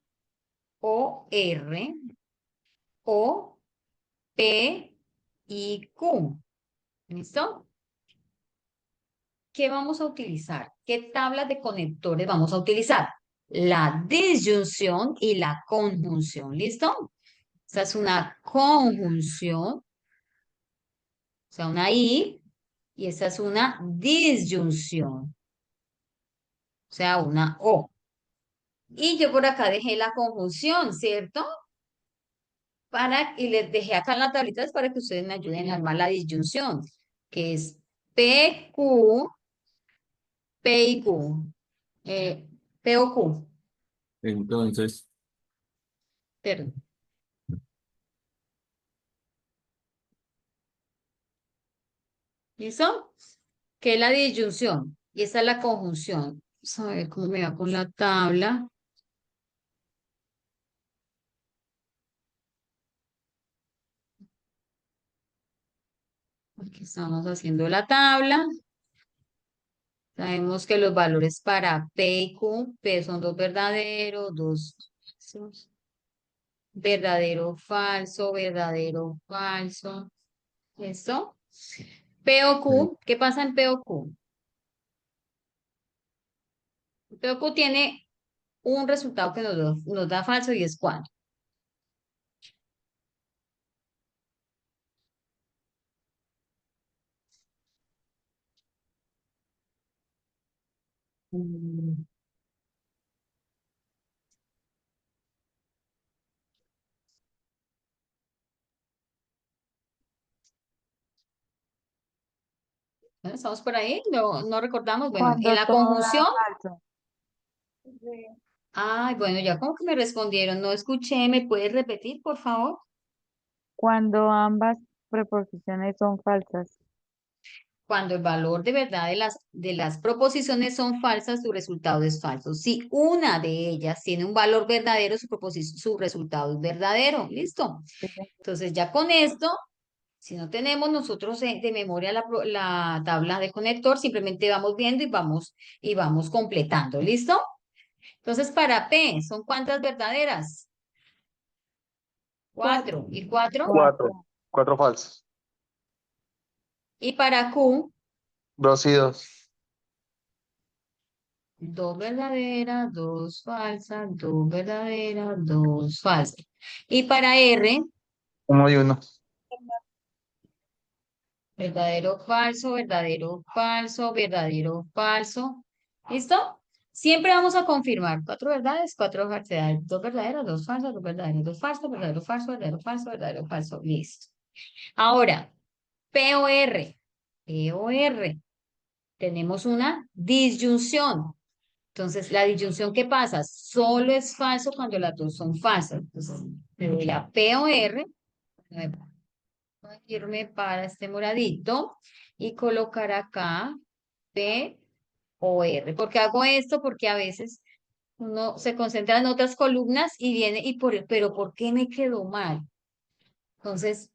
O, R, O, P y Q. ¿Listo? ¿Qué vamos a utilizar? ¿Qué tablas de conectores vamos a utilizar? La disyunción y la conjunción. ¿Listo? Esta es una conjunción, o sea, una I, y esta es una disyunción, o sea, una O. Y yo por acá dejé la conjunción, ¿cierto? Y les dejé acá en la tablita para que ustedes me ayuden a armar la disyunción, que es PQ, P y Q. P o Q, Entonces, perdón. ¿Listo? Que es la disyunción. Y esta es la conjunción. Vamos a ver cómo me va con la tabla. Aquí estamos haciendo la tabla. Sabemos que los valores para P y Q, P son dos verdaderos, dos falsos, verdadero, falso, verdadero, falso. ¿Listo? P o Q, ¿qué pasa en P o Q? P o Q tiene un resultado que nos da falso y es ¿cuál? Mm, bueno, ¿estamos por ahí? No recordamos. Bueno, en Cuando la todo da conjunción. falso. Ay, bueno, ya como que me respondieron, no escuché, ¿me puedes repetir, por favor? Cuando ambas preposiciones son falsas. cuando el valor de verdad de las proposiciones son falsas, su resultado es falso. Si una de ellas tiene un valor verdadero, su resultado es verdadero. ¿Listo? Entonces ya con esto, si no tenemos nosotros de memoria la tabla de conector, simplemente vamos viendo y vamos completando. ¿Listo? Entonces para P, ¿son cuántas verdaderas? 4. ¿Y 4? 4. 4 falsos. Y para Q, 2 y 2. 2 verdaderas, 2 falsas, 2 verdaderas, 2 falsas. Y para R, 1 y 1. verdadero, falso, verdadero, falso, verdadero, falso. ¿Listo? Siempre vamos a confirmar 4 verdades, 4 falsedades, 2 verdaderas, 2 falsas, 2 verdaderas, 2 falsas, verdadero, falso, verdadero, falso, verdadero, falso. Listo. Ahora, P o R. P o R. Tenemos una disyunción. Entonces, la disyunción, ¿qué pasa? Solo es falso cuando las dos son falsas. Entonces, le doy a P o R. Voy a irme para este moradito y colocar acá P o R. ¿Por qué hago esto? Porque a veces uno se concentra en otras columnas y viene, pero ¿por qué me quedó mal? Entonces,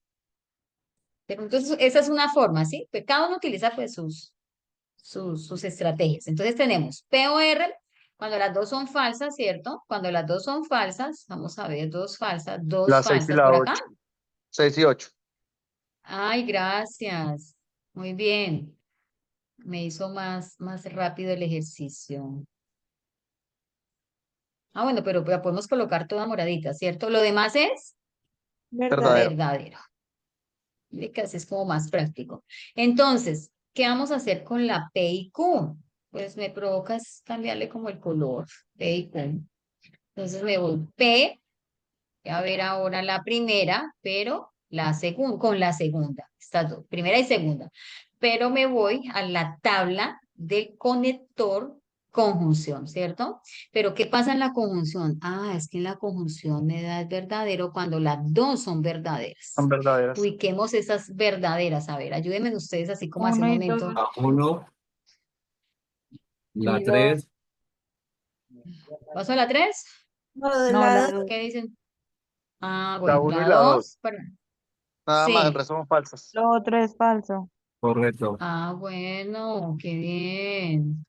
esa es una forma, ¿sí? Pues cada uno utiliza pues sus estrategias. Entonces tenemos P o R cuando las dos son falsas, ¿cierto? Cuando las dos son falsas, vamos a ver, dos La 6 y falsas la por acá. 8. 6 y 8. Ay, gracias. Muy bien. Me hizo más rápido el ejercicio. Ah, bueno, pero la podemos colocar toda moradita, ¿cierto? Lo demás es Verdadero. verdadero. Y casi es como más práctico. Entonces, ¿qué vamos a hacer con la P y Q? Pues me provoca es cambiarle como el color, P y Q. Entonces me voy P, voy a ver ahora la primera, pero con la segunda, estas dos, primera y segunda. Pero me voy a la tabla del conector conjunción, ¿cierto? Pero ¿qué pasa en la conjunción? Ah, es que en la conjunción me da el verdadero cuando las dos son verdaderas. Son verdaderas. Ubiquemos esas verdaderas. A ver, ayúdenme ustedes así como hace un 1 y momento. 2. La 1, la Y 3, ¿Paso a la 3? No, de No, la lado. 2. ¿Qué dicen? Ah, La bueno, 1 y la la 2. 2. Nada más, el Sí. resto son falsas. Lo otro es falso. correcto. Ah, bueno, qué bien.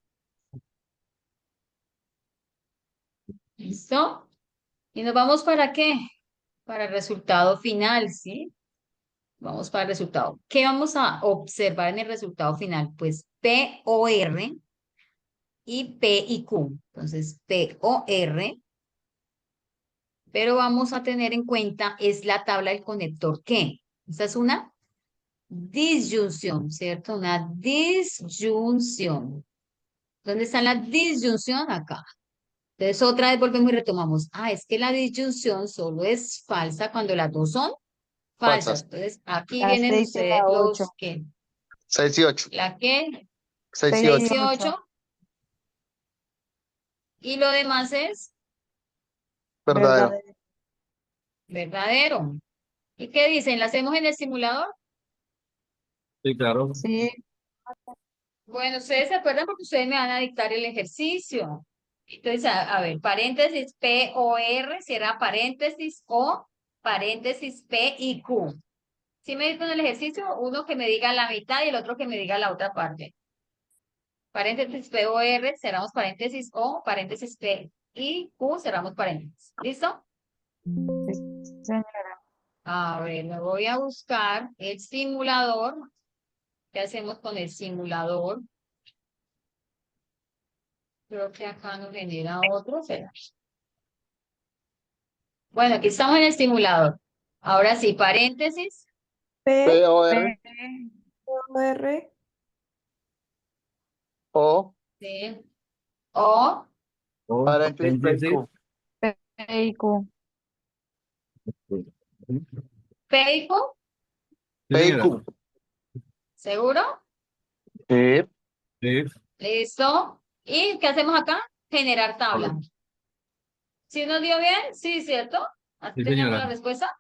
¿Listo? ¿Y nos vamos para qué? Para el resultado final, ¿sí? Vamos para el resultado. ¿Qué vamos a observar en el resultado final? Pues P o R y P y Q. Entonces, P o R, pero vamos a tener en cuenta es la tabla del conector ¿qué? Esta es una disyunción, ¿cierto? Una disyunción. ¿Dónde está la disyunción? Acá. Entonces, otra vez volvemos y retomamos. Ah, es que la disyunción solo es falsa cuando las dos son falsas. Falsas. Entonces, aquí La vienen 6 y ustedes la los 8. que, 6 y 8. la que, 6 y 6 8. y 8. 18, y lo demás es Verdadero. Verdadero. verdadero. ¿Y qué dicen? ¿La hacemos en el simulador? Sí, claro. Sí. Bueno, ustedes se acuerdan porque ustedes me van a dictar el ejercicio. Entonces, a ver, paréntesis P o R, cierra paréntesis o paréntesis P y Q. Si me dicen el ejercicio, uno que me diga la mitad y el otro que me diga la otra parte. Paréntesis P o R, cerramos paréntesis o paréntesis P y Q, cerramos paréntesis. ¿Listo? Sí, señora. A ver, me voy a buscar el simulador. ¿Qué hacemos con el simulador? Creo que acá nos genera otro. ¿Será? Bueno, aquí estamos en el simulador. Ahora sí, paréntesis. P, P o R R, o Sí. O, O paréntesis P y paréntesis. Q. P y Q. P y Q, Sí, P y señora. Q. ¿seguro? Sí. Sí, Listo. ¿Y qué hacemos acá? Generar tabla. correcto. ¿Sí nos dio bien? Sí, ¿cierto? ¿Así Sí, teníamos señora. la respuesta?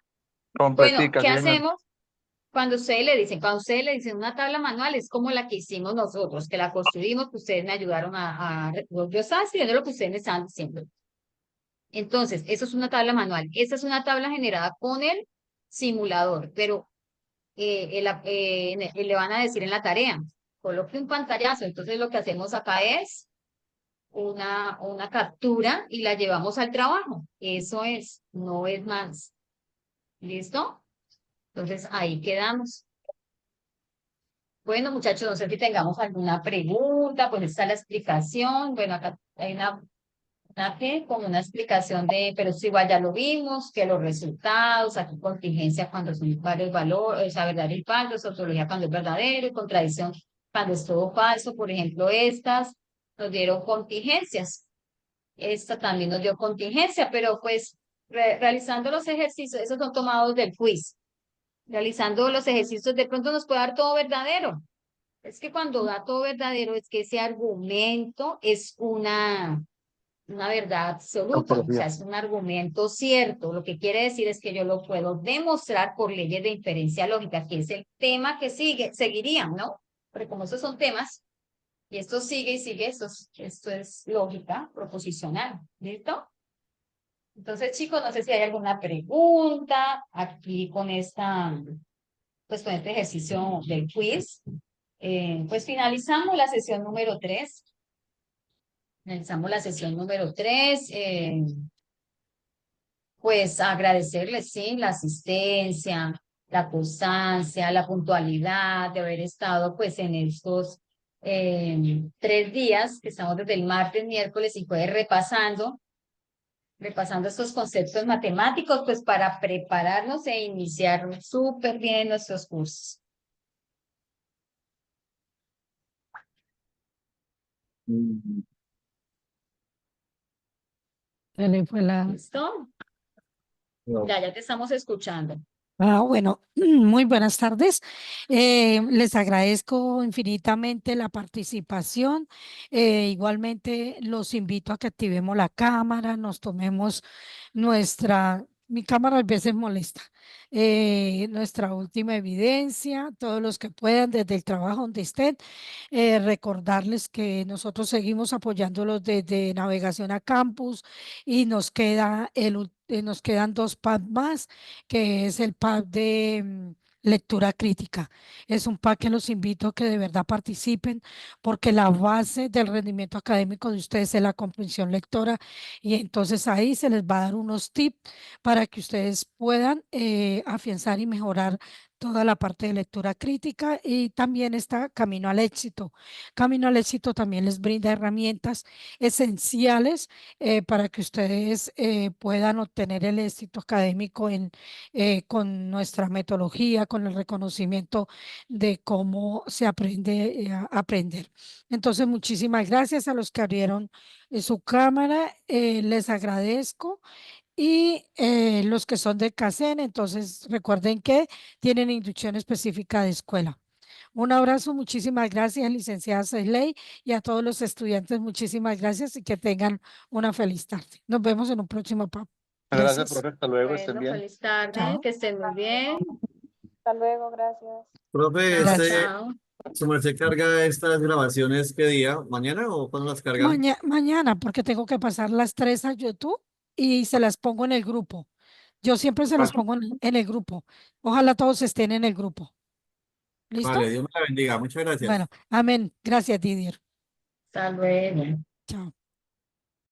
Bueno, Completica, ¿qué sí, señor. hacemos? cuando ustedes le dicen una tabla manual, es como la que hicimos nosotros, que la construimos, que ustedes me ayudaron yo estaba escribiendo lo que ustedes me estaban diciendo. Entonces, eso es una tabla manual. Esta es una tabla generada con el simulador, pero le van a decir en la tarea, coloque un pantallazo. Entonces, lo que hacemos acá es una captura y la llevamos al trabajo. Eso es, no es más. ¿Listo? Entonces, ahí quedamos. Bueno, muchachos, no sé si tengamos alguna pregunta, pues está la explicación. Bueno, acá hay como una explicación pero esto igual ya lo vimos, que los resultados, aquí contingencia cuando son varios valores, o sea, verdadero y falso, sociología cuando es verdadero, y contradicción cuando es todo falso. Por ejemplo, estas nos dieron contingencias. Esta también nos dio contingencia, pero pues realizando los ejercicios, esos son tomados del quiz. Realizando los ejercicios, de pronto nos puede dar todo verdadero. Es que cuando da todo verdadero, es que ese argumento es una verdad absoluta, o sea, es un argumento cierto. Lo que quiere decir es que yo lo puedo demostrar por leyes de inferencia lógica, que es el tema que seguirían, ¿no? Porque como esos son temas, y esto sigue y sigue, esto es lógica proposicional, ¿listo? Entonces, chicos, no sé si hay alguna pregunta aquí con pues con este ejercicio del quiz. Pues finalizamos la sesión número 3. Finalizamos la sesión número 3. Pues agradecerles, sí, la asistencia, la constancia, la puntualidad de haber estado pues en estos 3 días que estamos desde el martes, miércoles y jueves repasando estos conceptos matemáticos, pues para prepararnos e iniciar súper bien nuestros cursos. Mm, Se le fue la... ¿Listo? no. Ya te estamos escuchando. Bueno, muy buenas tardes. Les agradezco infinitamente la participación. Igualmente los invito a que activemos la cámara, nos tomemos mi cámara a veces molesta, nuestra última evidencia, todos los que puedan desde el trabajo donde estén, recordarles que nosotros seguimos apoyándolos desde Navegación a Campus y nos quedan 2 pack más, que es el pack de lectura crítica. Es un pack que los invito a que de verdad participen, porque la base del rendimiento académico de ustedes es la comprensión lectora, y entonces ahí se les va a dar unos tips para que ustedes puedan afianzar y mejorar toda la parte de lectura crítica, y también está Camino al Éxito. Camino al Éxito también les brinda herramientas esenciales para que ustedes puedan obtener el éxito académico con nuestra metodología, con el reconocimiento de cómo se aprende a aprender. Entonces, muchísimas gracias a los que abrieron su cámara, les agradezco. Y los que son de CACEN, entonces recuerden que tienen inducción específica de escuela. Un abrazo, muchísimas gracias, licenciada Ceiley, y a todos los estudiantes, muchísimas gracias y que tengan una feliz tarde. Nos vemos en un próximo PAP. Gracias, Gracias. profe. Hasta luego. Estén Bueno, bien. feliz tarde, Chao. que estén muy bien. Hasta luego, gracias. Profe, Gracias. Chao. ¿su merced carga estas grabaciones qué día? ¿Mañana o cuándo las carga? Mañana, porque tengo que pasar las 3 a YouTube y se las pongo en el grupo. Yo siempre se las pongo en el grupo. Ojalá todos estén en el grupo. ¿Listo? Vale, Dios me la bendiga. Muchas gracias. Bueno, amén. Gracias, Didier. Hasta luego. Chao.